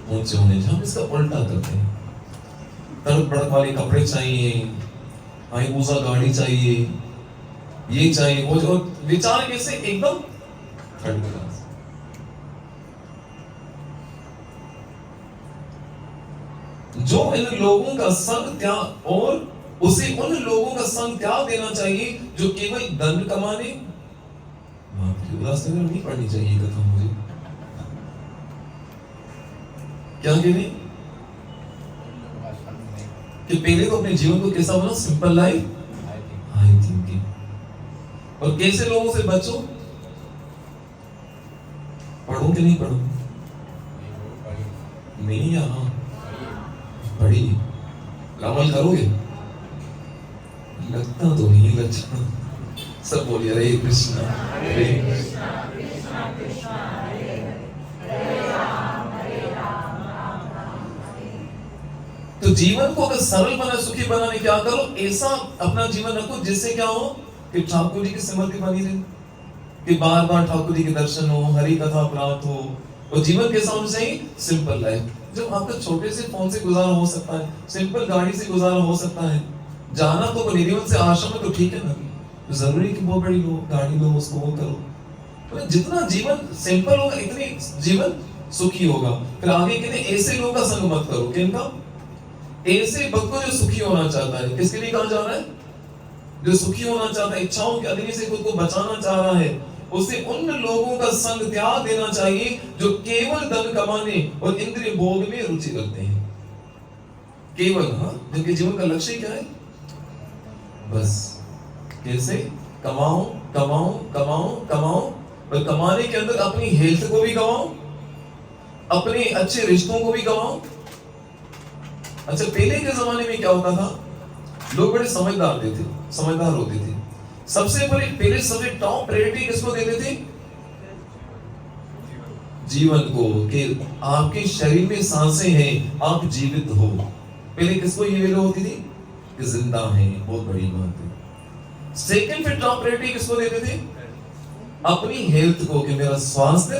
ऊंचे होने। हम इसका उल्टा करते हैं, तड़क भड़क वाले कपड़े चाहिए, ऊजा गाड़ी चाहिए, ये चाहिए, वो जो विचार कैसे एकदम थर्ड क्लास। जो इन लोगों का संग त्याग, और उसे उन लोगों का संग त्याग देना चाहिए जो केवल धन कमाने। उदासीन नहीं पढ़नी चाहिए कथा मुझे। क्या कह रहे कि पहले तो अपने जीवन को कैसा बना? Simple life I thinking. और कैसे लोगों से बचो? पढ़ो कि नहीं पढ़ो? नहीं, यहां पढ़ी, अमल करोगे? लगता तो नहीं लक्षण। सब बोलिए हरे कृष्णा हरे कृष्णा कृष्णा कृष्णा हरे हरे, हरे राम राम हरे। तो जीवन को अगर सरल बना, सुखी बनाने क्या करो? ऐसा अपना जीवन रखो जिससे क्या हो कि ठाकुर जी की स्मृति बनी रहे, कि बार बार ठाकुर जी के दर्शन हो, हरि कथा प्राप्त हो। और जीवन कैसा होना चाहिए? Simple life. जब आपका छोटे से फोन से गुजारा हो सकता है, सिंपल गाड़ी से गुजारा हो सकता है, जाना तो निधिवन से आश्रम में तो ठीक है ना, तो जरूरी कि बहुत बड़ी लो गाड़ी लो, उसको वो करो। तो जितना जीवन सिंपल होगा इतनी जीवन सुखी होगा। फिर आगे कहते ऐसे लोगों का संग मत करो। किनका? ऐसे भक्त को जो सुखी होना चाहता है। किसके लिए कहा जा रहा है? जो सुखी होना चाहता है, इच्छाओं की अग्नि से खुद को बचाना चाह रहा है, उसे उन लोगों का संग त्याग देना चाहिए जो केवल धन कमाने और इंद्रिय भोग में रुचि रखते हैं। केवल, जिनके जीवन का लक्ष्य क्या है? बस कैसे कमाओ कमाओ कमाओ कमाओ, और कमाने के अंदर अपनी हेल्थ को भी गवाओ, अपने अच्छे रिश्तों को भी गवाओ। अच्छा, पहले के जमाने में क्या होता था? लोग बड़े समझदार होते थे। सबसे पहले सबसे टॉप प्रायोरिटी किसको देते थे? जीवन को, कि आपके शरीर में सांसें हैं, आप जीवित हो। पहले किसको ये वैल्यू होती थी कि जिंदा है, बहुत बड़ी बात है। सेकंड फिर टॉप प्रायोरिटी किसको देते थे? अपनी हेल्थ को, कि मेरा स्वास्थ्य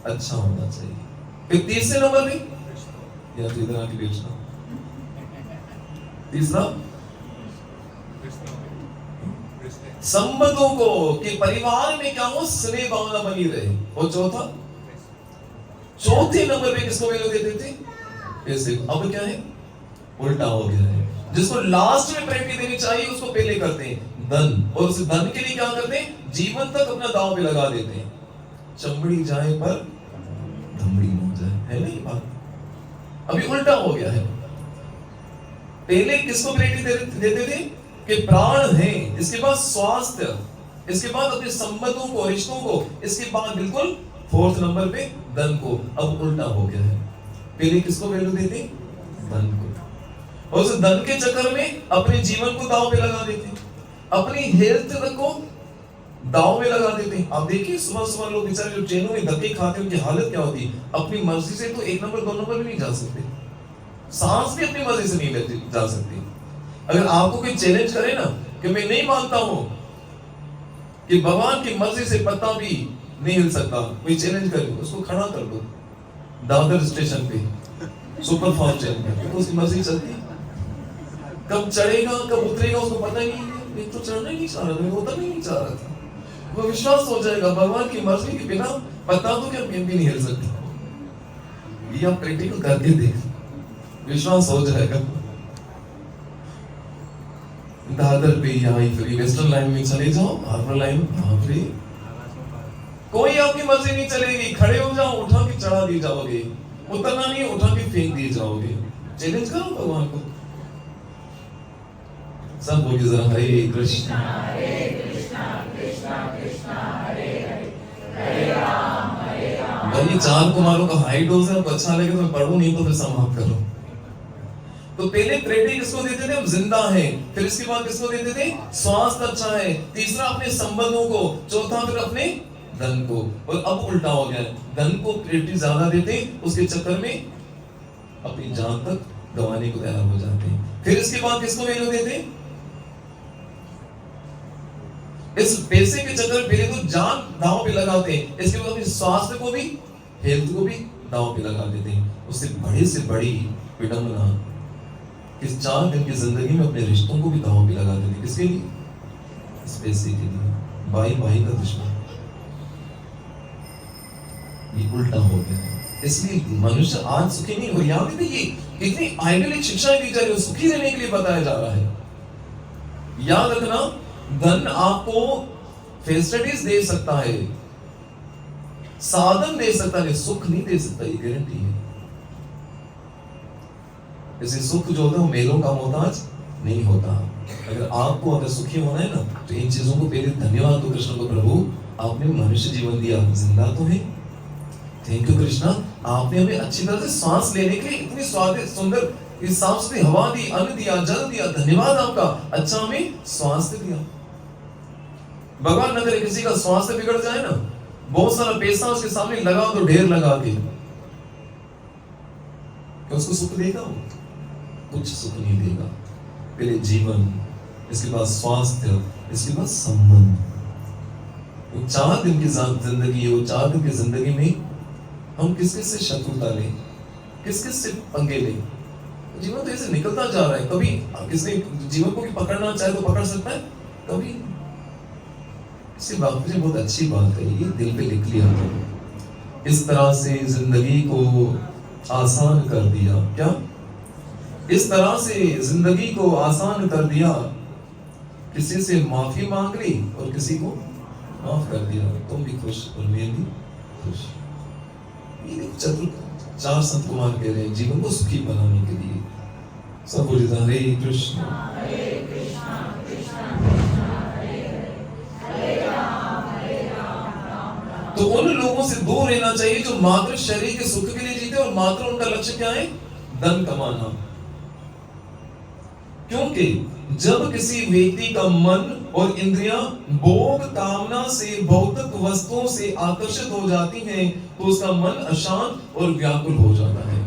अच्छा होना चाहिए। फिर तीसरे नंबर पे, या तो इधर आके बेचना, तीसरा संबंधों को, कि परिवार में क्या हो, स्नेह भावना बनी रहे। और चौथे नंबर पे किसको वैल्यू देते थे? पैसे। अब क्या है? उल्टा हो गया है। जिसको लास्ट में प्रायोरिटी देनी चाहिए उसको पहले करते हैं, धन। और उस धन के लिए क्या करते हैं? जीवन तक अपना दांव पे लगा देते हैं। चमड़ी जाए पर धमड़ी न जाए, है ना ये बात? अभी उल्टा हो गया है। पहले किसको प्रायोरिटी देते थे? कि प्राण है, इसके बाद स्वास्थ्य, इसके बाद अपने संबंधों को, रिश्तों को, इसके बाद बिल्कुल फोर्थ नंबर पे धन को। अब उल्टा हो गया है। पहले किसको वैल्यू देते? धन को। और उस धन के चक्कर में अपने जीवन को दांव पे लगा देते, अपनी हेल्थ को दांव में लगा देते। आप देखिए सुबह सुबह लोग बेचारे जो ट्रेनों में धक्के खाते हैं, उनकी हालत क्या होती है? अपनी मर्जी से तो 1 नंबर 2 नंबर भी नहीं जा सकते, सांस भी अपनी मर्जी से नहीं जा सकते। अगर आपको कोई चैलेंज करे ना कि मैं नहीं मानता हूं कि भगवान की मर्जी से पत्ता भी नहीं हिल सकता, कोई चैलेंज करे, उसको खड़ा कर दो दादर स्टेशन पे सुपर फास्ट ट्रेन में, तो उसकी मर्जी चलती है। कब चढ़ेगा कब उतरेगा उसको पता ही नहीं है। मैं तो चढ़ना ही नहीं चाह रहा था, मैं उतरना ही नहीं चाह रहा था। वो विश्वास हो जाएगा भगवान की मर्जी के बिना पत्ता तो क्या मैं भी नहीं हिल सकता। ये आप प्रैक्टिकल करके देख, विश्वास हो जाएगा। दादर पे यहाँ फ्री, वेस्टर्न लाइन में चले जाओ, हार्बर लाइन वहां फ्री, कोई आपकी मर्जी नहीं चलेगी। खड़े हो जाओ, उठा के चढ़ा दी जाओगे। उतरना नहीं है, उठा के फेंक दिए जाओगे। चैलेंज करो भगवान को। सब बोलिए जरा हरे कृष्णा कृष्णा कृष्णा हरे हरे, हरे राम भाई 4 कुमारों का हाई डोज है, अच्छा लगे तो मैं पढ़ूं, नहीं तो फिर समाप्त करो। तो पहले क्रेडिट किसको देते थे? हम जिंदा हैं। फिर इसके बाद किसको देते थे? स्वास्थ्य अच्छा है। तीसरा अपने संबंधों को। चौथा फिर अपने धन को। और अब उल्टा हो गया, धन को क्रेडिट ज्यादा देते, उसके चक्कर में अपनी जान तक गंवाने को तैयार हो जाते हैं। फिर इसके बाद किसको वैल्यू देते? इस पैसे के चक्कर में पहले तो जान दांव पे लगाते हैं, इसके बाद अपने स्वास्थ्य को भी, हेल्थ को भी दांव पे लगा देते हैं। उससे बड़े से बड़ी विडंबना इस 4 दिन की जिंदगी में अपने रिश्तों को भी दांव पे लगा देते हैं। किसके लिए? इस पैसे के लिए। भाई भाई का दुश्मन। ये उल्टा हो गया है। इसलिए मनुष्य आज सुखी नहीं हो। याद है ये इतनी आइडियलिक शिक्षाएं दी जा रही है, सुखी रहने के लिए बताया जा रहा है। याद रखना, धन आपको फैसिलिटीज दे सकता है, साधन दे सकता है, सुख नहीं दे सकता, ये गारंटी है। जैसे सुख जो होता है वो मेलों का मोहताज नहीं होता। अगर सुखी होना है ना, तो इन चीजों को पहले धन्यवाद दो कृष्ण को। प्रभु आपने मनुष्य जीवन दिया, जिंदा तो है, थैंक यू कृष्णा। आपने हमें अच्छी तरह से सांस लेने के लिए इतनी स्वादिष्ट सुंदर इस साफ सुथरी हवा दी, अन्न दिया, जल दिया, धन्यवाद आपका। अच्छा हमें स्वास्थ्य दिया। भगवान न करे किसी का स्वास्थ्य बिगड़ जाए ना, बहुत सारा पैसा उसके सामने लगा तो ढेर लगा के, क्या उसको सुख देगा? वो कुछ सुख नहीं देगा। पहले जीवन, इसके बाद स्वास्थ्य, इसके बाद संबंध। वो 4 दिन की जिंदगी है, वो 4 दिन की जिंदगी में हम किस किस से शत्रुता लें, किस किस से पंगे लें। जीवन तो ऐसे निकलता जा रहा है। कभी किसने जीवन को भी पकड़ना चाहे तो पकड़ सकता है, कभी। इसी बात में बहुत अच्छी बात है, ये दिल पे लिख लिया तो। इस तरह से जिंदगी को आसान कर दिया। क्या? इस तरह से जिंदगी को आसान कर दिया। किसी से माफी मांग ली और किसी को माफ कर दिया। तुम भी खुश और मैं भी खुश। ये 4 संत कुमार कह रहे हैं जीवन को सुखी बनाने के लिए। सब बोलिए हरे कृष्णा कृष्णा कृष्णा हरे हरे, हरे राम। तो उन लोगों से दूर रहना चाहिए जो मात्र शरीर के सुख के लिए जीते और मात्र उनका लक्ष्य क्या है? धन कमाना। क्योंकि जब किसी व्यक्ति का मन और इंद्रियां भोग कामना से, भौतिक वस्तुओं से आकर्षित हो जाती हैं, तो उसका मन अशांत और व्याकुल हो जाता है।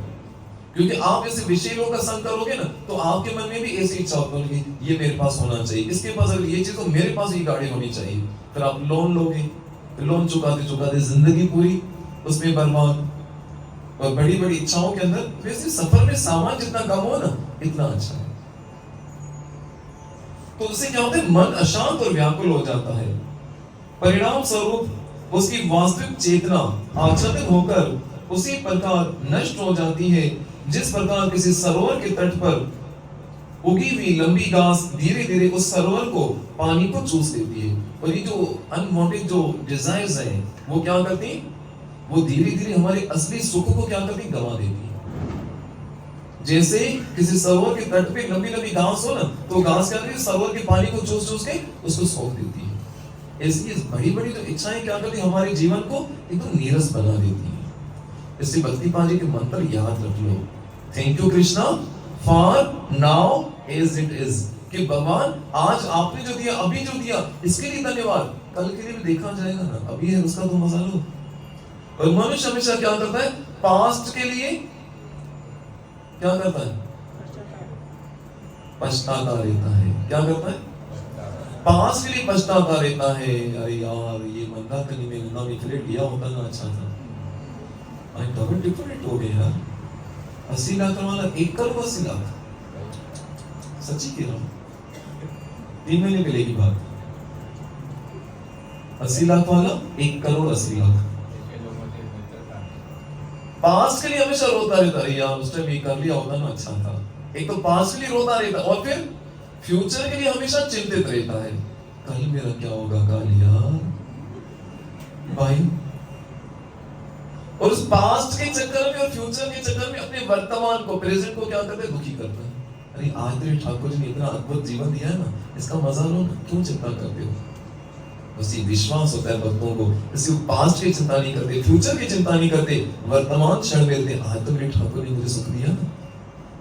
क्योंकि आप ऐसे विषयों का संग करोगे ना, तो आपके मन में भी ऐसी इच्छा होगी, ये मेरे पास होना चाहिए, इसके पास अगर ये चीज तो मेरे पास ये गाड़ी होनी चाहिए। फिर आप लोन लोगे, लोन चुकाते चुकाते जिंदगी पूरी उसमें बर्बाद। और बड़ी बड़ी इच्छाओं के अंदर, वैसे सफर में सामान जितना कम हो ना, इतना अच्छा है। तो उससे क्या होता है? मन अशांत और व्याकुल हो जाता है। परिणाम स्वरूप उसकी वास्तविक चेतना आच्छादित होकर उसी प्रकार नष्ट हो जाती है, जिस प्रकार किसी सरोवर के तट पर उगी हुई लंबी घास धीरे धीरे उस सरोवर को, पानी को चूस लेती है। और ये जो अनवांटेड जो डिजायर्स हैं, वो क्या करती हैं? वो धीरे धीरे हमारे असली सुख को क्या करती? गंवा देती है। जैसे किसी सरोवर के तट पे लंबी लंबी घास हो ना, तो घास के अंदर सरोवर के पानी को चूस चूस के उसको सोख देती है। ऐसी बड़ी बड़ी जो इच्छाएं क्या करती? हमारे जीवन को एकदम नीरस बना देती है। इससे भक्ति पाजी के मंत्र याद रख लो। Thank you Krishna for now as it is, कि भगवान आज आपने जो दिया, अभी जो दिया, इसके लिए धन्यवाद। कल के लिए भी देखा जाएगा ना, अभी है उसका तो मजा लो। और मनुष्य हमेशा क्या करता है? पास्ट के लिए क्या करता है? पछताता रहता है। क्या करता है? पास्ट के लिए पछताता रहता है। अरे यार, ये मंदाकिनी में ना फ्लैट लिया होता ना, अच्छा था। डबल डिफरेंट हो गया यार। 80 लाख वाला 1 करोड़ 80 लाख, सच्ची कह रहा हूं, 3 महीने पहले की बात। 80 लाख वाला 1 करोड़ 80 लाख। पास के लिए हमेशा रोता रहता है, यार उस टाइम ये कर लिया होता ना, अच्छा था। एक तो पास के लिए रोता रहता, और फिर फ्यूचर के लिए हमेशा चिंतित रहता है, कल मेरा क्या होगा, कल यार भाई। और उस पास्ट के चक्कर में और फ्यूचर के चक्कर में अपने वर्तमान को, प्रेजेंट को क्या करते हैं, दुखी करते हैं। अरे आज तेरे ठाकुर जी ने इतना अद्भुत जीवन दिया है ना, इसका मजा लो ना, क्यों चिंता करते हो? बस ये विश्वास होता है भक्तों को, इसलिए पास्ट की चिंता नहीं करते, फ्यूचर की चिंता नहीं करते, वर्तमान क्षण में रहते। आज तो मेरे ठाकुर ने मुझे सुख दिया ना,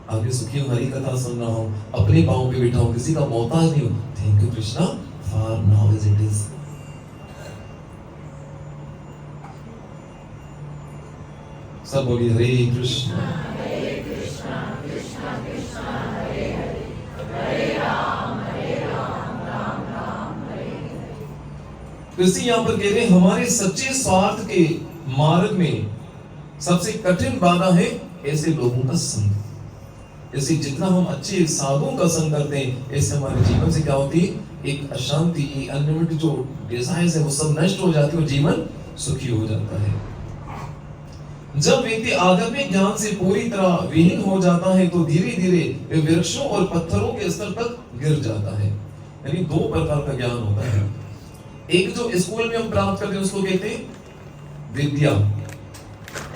आगे सुखी हूँ, हरी कथा सुन रहा हूँ, अपने पाँव पे बैठा हूँ, किसी का मोहताज नहीं हूँ। Thank you Krishna, for now as it is. सब बोलिए हरे कृष्णा कृष्णा कृष्णा हरे हरे, हरे राम राम राम हरे हरे। इसी यहाँ पर कह रहे हैं, हमारे सच्चे स्वार्थ के मार्ग में सबसे कठिन बाधा है ऐसे लोगों का संग। ऐसे जितना हम अच्छे साधुओं का संग करते हैं, ऐसे हमारे जीवन से क्या होती है, एक अशांति, अनलिमिटेड जो डिजायर्स है वो सब नष्ट हो जाती है और जीवन सुखी हो जाता है। जब व्यक्ति आध्यात्मिक ज्ञान से पूरी तरह विहीन हो जाता है तो धीरे धीरे वे वृक्षों और पत्थरों के स्तर तक गिर जाता है। यानी दो प्रकार का ज्ञान होता है, एक जो स्कूल में हम प्राप्त करते हैं उसको कहते हैं विद्या,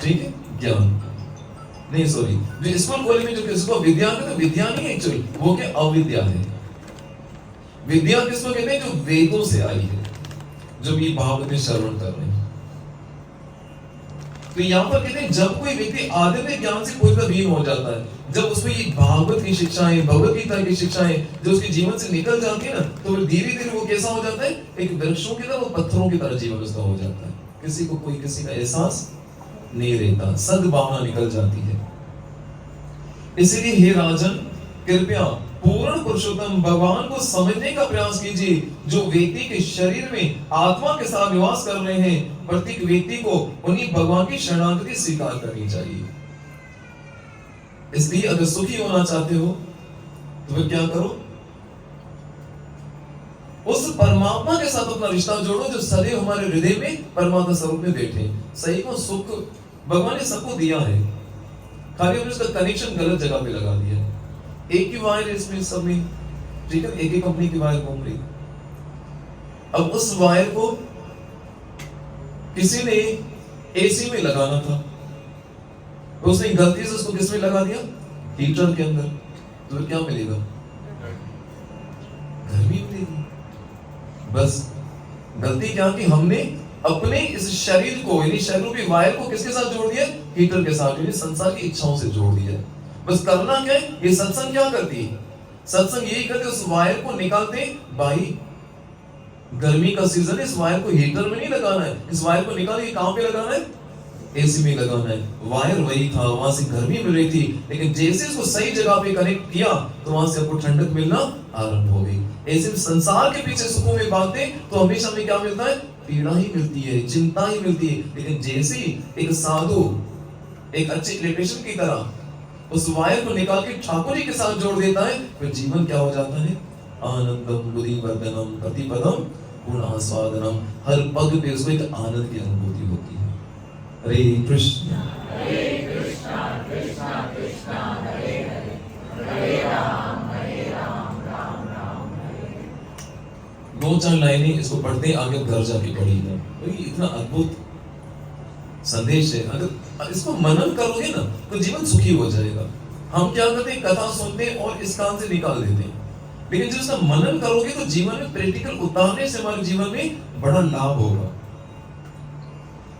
ठीक है, ज्ञान नहीं, सॉरी, जो स्कूल कॉलेज में जो किसको विद्या कहते हैं, विद्या नहीं एक्चुअली, वो क्या अविद्या है। विद्या किसको कहते हैं, जो वेदों से आई है, जो भी भागवत में श्रवण कर रहे हैं। तो यहाँ पर कहते हैं जब कोई व्यक्ति आध्यात्मिक ज्ञान से पूरी तरह विहीन हो जाता है, जब उसमें ये भागवत की शिक्षाएं, भगवत गीता की शिक्षाएं जो उसके जीवन से निकल जाती है ना, तो धीरे धीरे वो कैसा हो जाता है, एक वृक्षों की तरह, वो पत्थरों की तरह जीवन उसका हो जाता है। किसी को कोई किसी का एहसास नहीं रहता, सद्भावना निकल जाती है। इसलिए हे राजन, कृपया पूर्ण पुरुषोत्तम भगवान को समझने का प्रयास कीजिए, जो व्यक्ति के शरीर में आत्मा के साथ निवास कर रहे हैं। प्रत्येक व्यक्ति को उन्हीं भगवान की शरणागति स्वीकार करनी चाहिए। इसलिए अगर सुखी होना चाहते हो तो फिर क्या करो, उस परमात्मा के साथ अपना रिश्ता जोड़ो जो सदैव हमारे हृदय में परमात्मा स्वरूप में बैठे। सही को सुख भगवान ने सबको दिया है, खाली हमने उसका कनेक्शन गलत जगह पे लगा दिया है। एक ही वायर इसमें सब में, ठीक है, एक ही कंपनी की वायर घूम रही। अब उस वायर को किसी ने एसी में लगाना था, तो उसने गलती से उसको किस में लगा दिया, हीटर के अंदर। तो क्या मिलेगा, गर्मी मिलेगी। बस गलती क्या की, हमने अपने इस शरीर को, यानी शरीर की वायर को किसके साथ जोड़ दिया, हीटर के साथ, यानी संसार की इच्छाओं से जोड़ दिया। बस करना क्या है, ये सत्संग क्या करती है, सत्संग यही करते, उस वायर को निकालते। भाई गर्मी का सीजन है, इस वायर को हीटर में नहीं लगाना है, इस वायर को निकाल के कहां पे लगाना है, एसी में लगाना है। वायर वही था, वहां से गर्मी मिल रही थी, लेकिन जैसे इसको सही जगह पे कनेक्ट किया तो वहां से आपको ठंडक मिलना आरंभ हो गई। ऐसे संसार के पीछे सुखों में भागते तो हमेशा हमें क्या मिलता है, पीड़ा ही मिलती है, चिंता ही मिलती है। लेकिन जैसे ही एक साधु एक अच्छे इलेक्ट्रिशियन की तरह उस वायर को निकाल के ठाकुर जी के साथ जोड़ देता है, फिर जीवन क्या हो जाता है, आनंदम बुद्धि वर्धनम प्रतिपदम गुण आस्वादनम। हर पग पे उसको एक आनंद की अनुभूति होती है। हरे कृष्ण कृष्ण कृष्ण हरे हरे, हरे राम राम राम हरे। दो चार लाइनें इसको पढ़ते हैं, आगे घर जाके पढ़िएगा। तो ये इतना अद्भुत संदेश है, अगर इसको मनन करोगे ना तो जीवन सुखी हो जाएगा। हम क्या करते हैं, कथा सुनते हैं और इस कान से निकाल देते हैं, लेकिन जब इसका मनन करोगे तो जीवन में प्रैक्टिकल उतारने से हमारे जीवन में बड़ा लाभ होगा।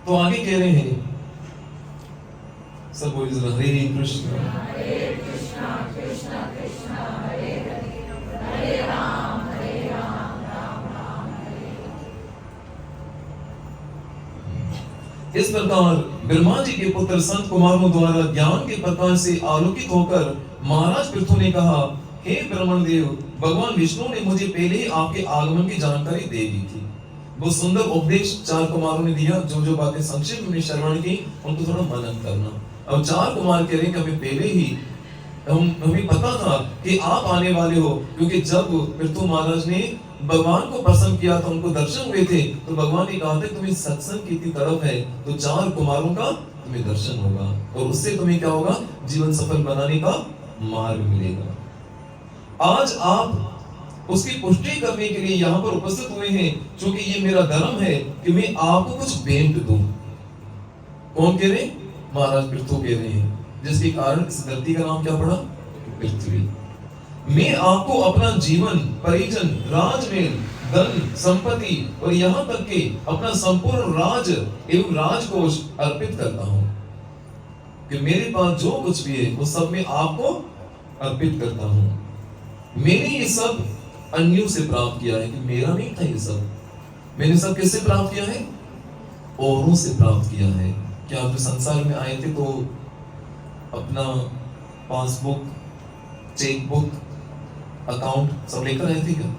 तो आगे कह रहे हैं, सब बोलिए जरा, हरे कृष्ण कृष्ण कृष्ण हरे हरे, हरे राम राम राम हरे। इस प्रकार ब्रह्मा जी के पुत्र संत कुमारों द्वारा ज्ञान के प्रकाश से आलोकित होकर महाराज पृथु ने कहा, हे ब्रह्मण देव, भगवान विष्णु ने मुझे पहले ही आपके आगमन की जानकारी दे दी थी। वो सुंदर उपदेश चार कुमारों ने दिया, जो जो बातें संक्षिप्त में श्रवण की उनको थोड़ा मनन करना। अब चार कुमार कह रहे हैं कि हमें पहले ही हमें पता था कि आप आने वाले हो, क्योंकि जब पृथु महाराज ने भगवान को प्रसन्न किया था, उनको दर्शन हुए थे, तो भगवान ने कहा था तुम्हें सत्संग की तरफ है तो चार कुमारों का तुम्हें दर्शन होगा और उससे तुम्हें क्या होगा, जीवन सफल बनाने का मार्ग मिलेगा। आज आप उसकी पुष्टि करने के लिए यहाँ पर उपस्थित हुए हैं, क्योंकि ये मेरा धर्म है कि मैं आपको कुछ भेंट दूं। कौन कह रहे? महाराज पृथु कह रहे हैं, जिसके कारण इस धरती का नाम क्या पड़ा? पृथ्वी। मैं आपको अपना जीवन, परिजन, राजमेल, धन, संपत्ति और यहाँ तक कि अपना संपूर्ण राज एवं राजकोष अर्पित करता हूं, कि मेरे पास जो कुछ भी है वो सब मैं आपको अर्पित करता हूं। मैंने ये सब अन्यों से प्राप्त किया है, कि मेरा नहीं था ये सब। मैंने सब किससे प्राप्त किया है? औरों से प्राप्त किया है। क्या आप संसार में आए थे तो अपना पासबुक, चेकबुक, अकाउंट सब लेकर आए थे क्या?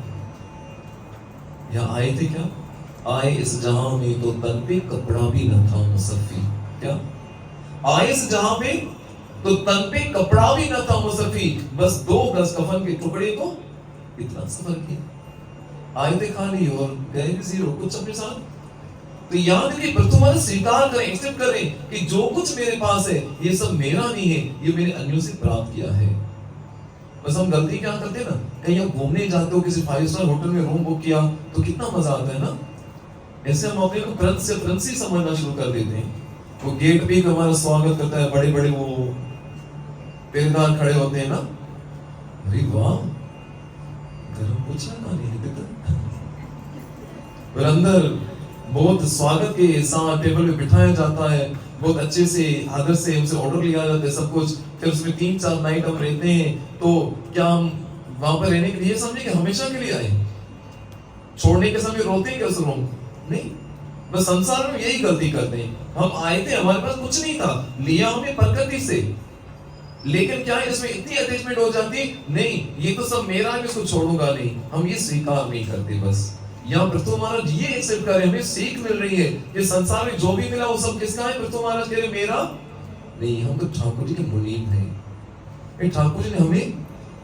या आए थे क्या? आए इस जहां में तो तन पे कपड़ा भी न था मुसफ़ी। क्या? आए इस जहां में तो तन पे कपड़ा भी न था मुसफ़ी, बस 2 गज कफन के टुकड़े को इतना सफर किया। आए थे खाली और गए भी जीरो, कुछ अपने साथ। तो याद है कि तुम्हारा स्वीकार करें, एक्सेप्ट करें कि जो कुछ मेरे पास है ये सब मेरा नहीं है, ये मैंने अन्यों से प्राप्त किया है। बस हम गलती क्या करते हैं ना, कहीं आप घूमने जाते हो, किसी 5 स्टार होटल में रूम बुक किया तो कितना मजा आता है ना, ऐसे हम अपने को प्रिंस से प्रिंस ही समझना शुरू कर देते हैं। वो गेट पे हमारा स्वागत करता है, बड़े बड़े वो पेरदार खड़े होते हैं ना, अरे वाह गरम कुछ ना नहीं देता, और अंदर बहुत स्वागत के साथ टेबल पे बिठाया जाता है, बहुत अच्छे से आदर से हमसे ऑर्डर लिया जाता है सब कुछ। फिर उसमें 3-4 नाइट हम रहते हैं, तो क्या हम वहां पर रहने के लिए समझे कि हमेशा के लिए आए? छोड़ने के समय रोते हैं क्या उस रूम? नहीं, बस संसार में यही गलती करते हैं। हम आए थे, हमारे पास कुछ नहीं था, लिया हमने प्रकृति से, लेकिन क्या है इसमें इतनी अटैचमेंट हो जाती, नहीं ये तो सब मेरा है, इसको छोड़ूंगा नहीं। हम ये स्वीकार नहीं करते। बस यहाँ पृथु महाराज ये एक्सेप्ट करें, हमें सीख मिल रही है कि संसार में जो भी मिला वो सब किसका है? पृथु महाराज कह रहे मेरा नहीं, हम तो ठाकुर जी के मुनीम हैं। ठाकुर जी ने हमें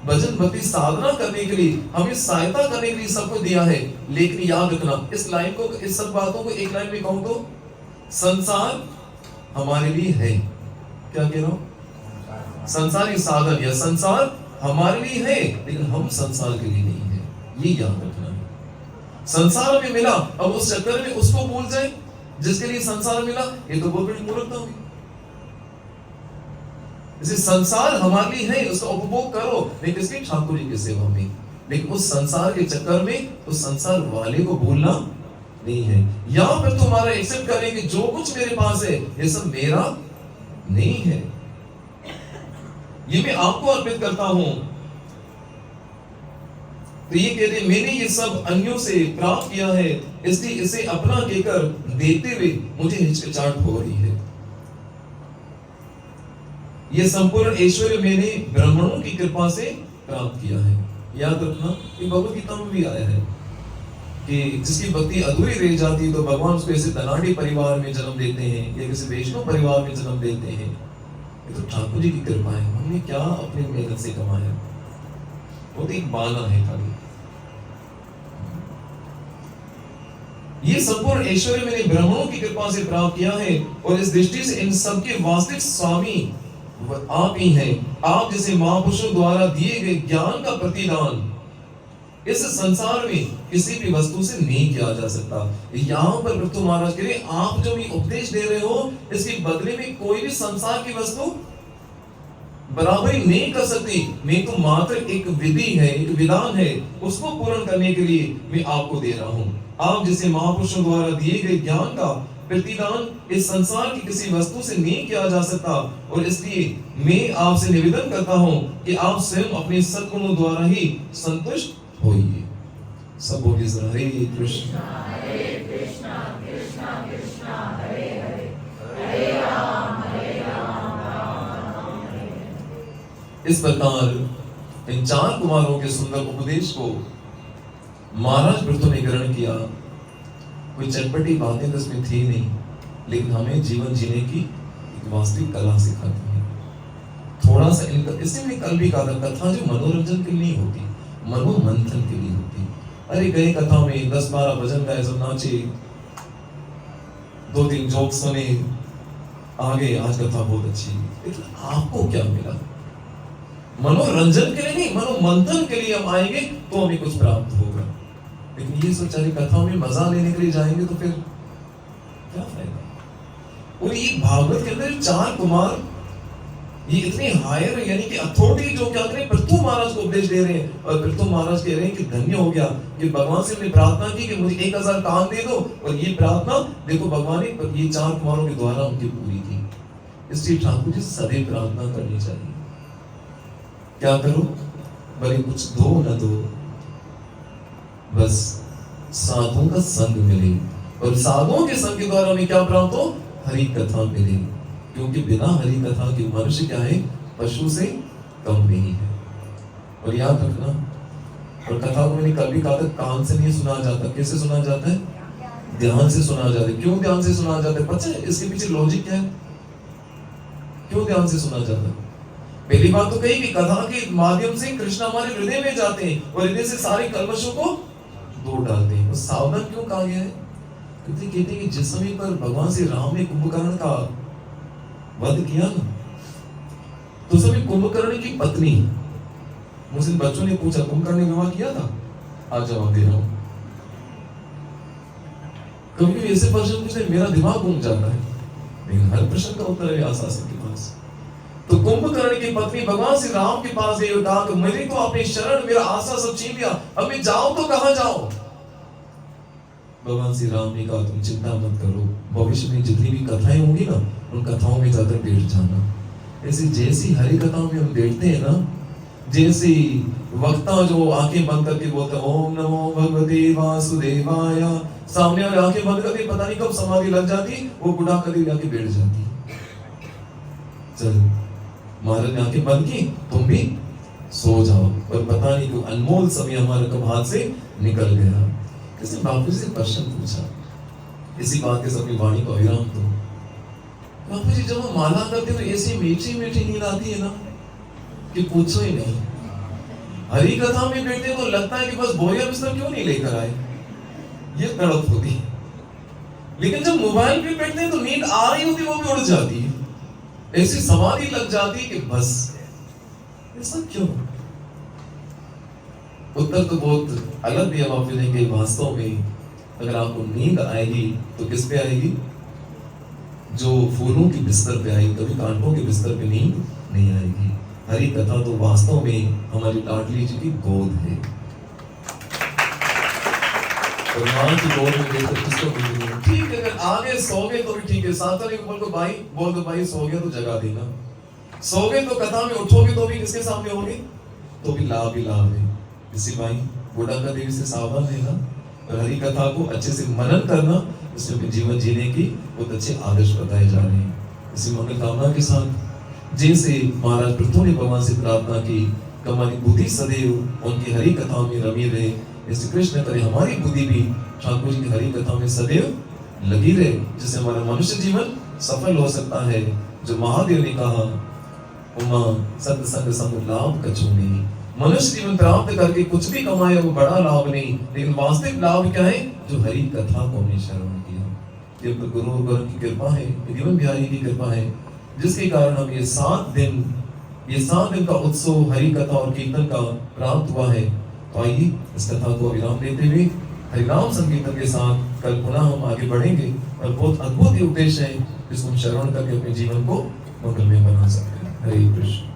भजन भक्ति साधना करने के लिए, हमें सहायता करने के लिए सबको दिया है। लेकिन याद रखना इस लाइन को, इस सब बातों को एक लाइन में कहूं तो, संसार हमारे लिए है। क्या कह रहा हूं? संसार ये साधन या संसार हमारे लिए है, लेकिन हम संसार के लिए नहीं है, ये याद रखना। संसार में मिला, अब उस चक्कर में उसको भूल जाए जिसके लिए संसार मिला, ये तो बहुत बड़ी मूर्खता होगी। इसे संसार हमारे लिए है, उसका उपभोग करो, लेकिन किसके? ठाकुर जी की सेवा में। लेकिन उस संसार के चक्कर में उस संसार वाले को भूलना नहीं है। यहां पर तुम्हारा एक्सेप्ट करें कि जो कुछ मेरे पास है ये सब मेरा नहीं है, ये मैं आपको अर्पित करता हूं। तो ये कहते मैंने ये सब अन्यों से प्राप्त किया है, इसलिए इसे अपना कहकर देते हुए मुझे हिचकिचाहट हो रही है। ये संपूर्ण ऐश्वर्य मैंने ब्राह्मणों की कृपा से प्राप्त किया है। याद रखना, ये भगवत गीता में भी आया है कि जिसकी भक्ति अधूरी रह जाती है तो भगवान उसको ऐसे धनाढ़ी परिवार में जन्म देते हैं या किसी वैष्णव परिवार में जन्म देते हैं। ये तो ठाकुर जी की कृपा है, हमने क्या अपनी मेहनत से कमाया, वो तो एक बाना है खाली। ये संपूर्ण ऐश्वर्य मैंने ब्राह्मणों की कृपा से प्राप्त किया है, और इस दृष्टि से इन सबके वास्तविक स्वामी आप ही हैं। आप जैसे महापुरुषों द्वारा दिए गए ज्ञान का प्रतिदान इस संसार में किसी भी वस्तु से नहीं किया जा सकता। यहाँ पर पृथु महाराज कह रहे आप जो भी उपदेश दे रहे हो इसके बदले में कोई भी संसार की वस्तु बराबरी नहीं कर सकती। मैं तो मात्र एक विधि है, एक विधान है, उसको पूर्ण करने के लिए मैं आपको दे रहा हूँ। आप जैसे महापुरुषों द्वारा दिए गए ज्ञान का प्रतिदान इस संसार की किसी वस्तु से नहीं किया जा सकता, और इसलिए मैं आपसे निवेदन करता हूं कि आप स्वयं अपने सद्गुणों द्वारा ही संतुष्ट होइए। सब बोलिए जरा हरे कृष्णा कृष्णा कृष्णा हरे हरे, हरे राम राम हरे। इस प्रकार इन 4 कुमारों के सुंदर उपदेश को महाराज पृथु ने ग्रहण किया। कोई चटपटी बातें तो इसमें थी नहीं, लेकिन हमें जीवन जीने की एक वास्तविक कला सिखाती है। थोड़ा सा इनका, इसलिए कल भी कहा था, कथा जो मनोरंजन के लिए नहीं होती, मनोमंथन के लिए होती। अरे गए कथा में 10-12 भजन गाए, सब नाचे, 2-3 जोक सुने, आगे आज कथा बहुत अच्छी, लेकिन आपको क्या मिला? मनोरंजन के लिए नहीं, मनोमंथन के लिए हम आएंगे तो हमें कुछ प्राप्त होगा। लेकिन ये सोचा कथा में मजा लेने के लिए जाएंगे तो फिर क्या फायदा? और ये भागवत के अंदर चार कुमार ये इतने हायर यानी कि अथॉरिटी जो क्या करें पृथु महाराज को उपदेश दे रहे हैं, और पृथु महाराज कह रहे हैं कि धन्य हो गया कि भगवान से हमने प्रार्थना की कि मुझे 1000 कान दे दो, और ये प्रार्थना देखो भगवान ने ये चार कुमारों के द्वारा उनकी पूरी की। इसलिए ठाकुर जी सदैव प्रार्थना करनी चाहिए। क्या करो, भले कुछ दो न दो, बस साधुओं का संग मिले, और साधुओं के संग के द्वारा हमें क्या प्राप्त हो, हरि कथा मिले। क्योंकि बिना हरि कथा के मनुष्य क्या है, पशु से कम नहीं है। और याद रखना, और कथा को मैंने कल भी कहा था, कान से नहीं सुना जाता, कैसे सुना जाता है, ध्यान से सुना जाता है। क्यों ध्यान से सुना जाता है, पता है इसके पीछे लॉजिक क्या है, क्यों ध्यान से सुना जाता है? पहली बात तो कही कि कथा के माध्यम से कृष्ण हमारे हृदय में जाते हैं और हृदय से सारे कल्मशों को दूर डालते हैं। सावधान क्यों कहा गया है, क्योंकि कहते हैं कि जिस समय पर भगवान श्री राम ने कुंभकर्ण का वध किया ना, तो समय कुंभकर्ण की पत्नी, मुझसे बच्चों ने पूछा कुंभकर्ण ने विवाह किया था, आज जवाब दे रहा हूं। कभी ऐसे प्रश्न पूछते मेरा दिमाग घूम जाता है, लेकिन हर प्रश्न का उत्तर है आसासी के पास। तो कुंभकर्ण की पत्नी भगवान श्री राम के पास गई और कहा कि मेरी तो आपने शरण, मेरा आशा सब छीन लिया, अब मैं जाऊं तो कहां जाऊं? भगवान श्री राम ने कहा तुम चिंता मत करो, भविष्य में जितनी भी कथाएं होंगी ना, उन कथाओं में जाकर बैठ जाना। ऐसे जैसी हरि कथाओं में हम बैठते हैं ना, जैसे वक्ता जो आंखें बंद करके बोलता है ओम नमो भगवते वासुदेवाय, सामने वाले आंखें बंद करके पता नहीं कब समाधि लग जाती, वो बुढ़ा कभी जाके बैठ जाती। चल महाराज ने आंखें बंद की, तुम भी सो जाओ, और पता नहीं क्यों अनमोल समय हमारे कब हाथ से निकल गया। किसी बापू से प्रश्न पूछा, इसी बात के सबकी वाणी को विराम दो। बापू जी जब हम माला करते तो ऐसी मीठी मीठी नींद आती है ना कि पूछो ही नहीं। हरि कथा में बैठते तो लगता है कि बस बोरिया बिस्तर क्यों नहीं लेकर आए, ये तड़प होती। लेकिन जब मोबाइल पे बैठते हैं तो नींद आ रही होती वो भी उड़ जाती है, ऐसी समाधि लग जाती कि बस। ऐसा क्यों? उत्तर तो बहुत अलग दिया बापू ने कि वास्तव में अगर आपको नींद आएगी तो किस पे आएगी, जो फूलों की बिस्तर पे आएगी, कभी कांटों के बिस्तर पे नींद नहीं आएगी। हरि कथा तो वास्तव में हमारी लाडली जी की गोद है, और मां की गोद में देखकर किसको मिलेगी। ठीक है, अगर आगे सो गए तो भी ठीक है, साथ वाले को बोल दो भाई, बोल दो भाई सो गया तो जगा देना। सो गए तो कथा में उठोगे तो भी किसके सामने होगे, तो भी लाभ ही लाभ है। इसी भाई बुढ़ा का देवी से सावधान रहना, और हरि कथा को अच्छे से मनन करना, इससे अपने जीवन जीने की बहुत अच्छे आदर्श बताए जा रहे हैं। इसी मंगल कामना के साथ जैसे महाराज पृथु ने भगवान से प्रार्थना की कि हमारी बुद्धि सदैव उनकी हरि कथाओं में रमी रहे, इससे कृष्ण करे हमारी बुद्धि भी ठाकुर जी की हरि कथा में सदैव लगी रहे, जिससे हमारा मनुष्य जीवन सफल हो सकता है। जो महादेव ने कहा उमा सत्संग संग लाभ कछु नहीं, मनुष्य जीवन प्राप्त करके कुछ भी कमाए वो बड़ा लाभ नहीं, लेकिन वास्तविक लाभ क्या है, जो हरि कथा को हमने श्रवण किया। ये तो गुरु गुरु की कृपा है, जीवन बिहारी की कृपा है, जिसके कारण हम ये 7 दिन का उत्सव हरि कथा और कीर्तन का प्राप्त हुआ है। तो आइए इस कथा को विराम देते हुए हरिनाम संकीर्तन के साथ कल पुनः हम आगे बढ़ेंगे, और बहुत अद्भुत उपदेश है जिसको हम श्रवण करके अपने जीवन को मंगलमय बना सकते हैं। हरे कृष्ण।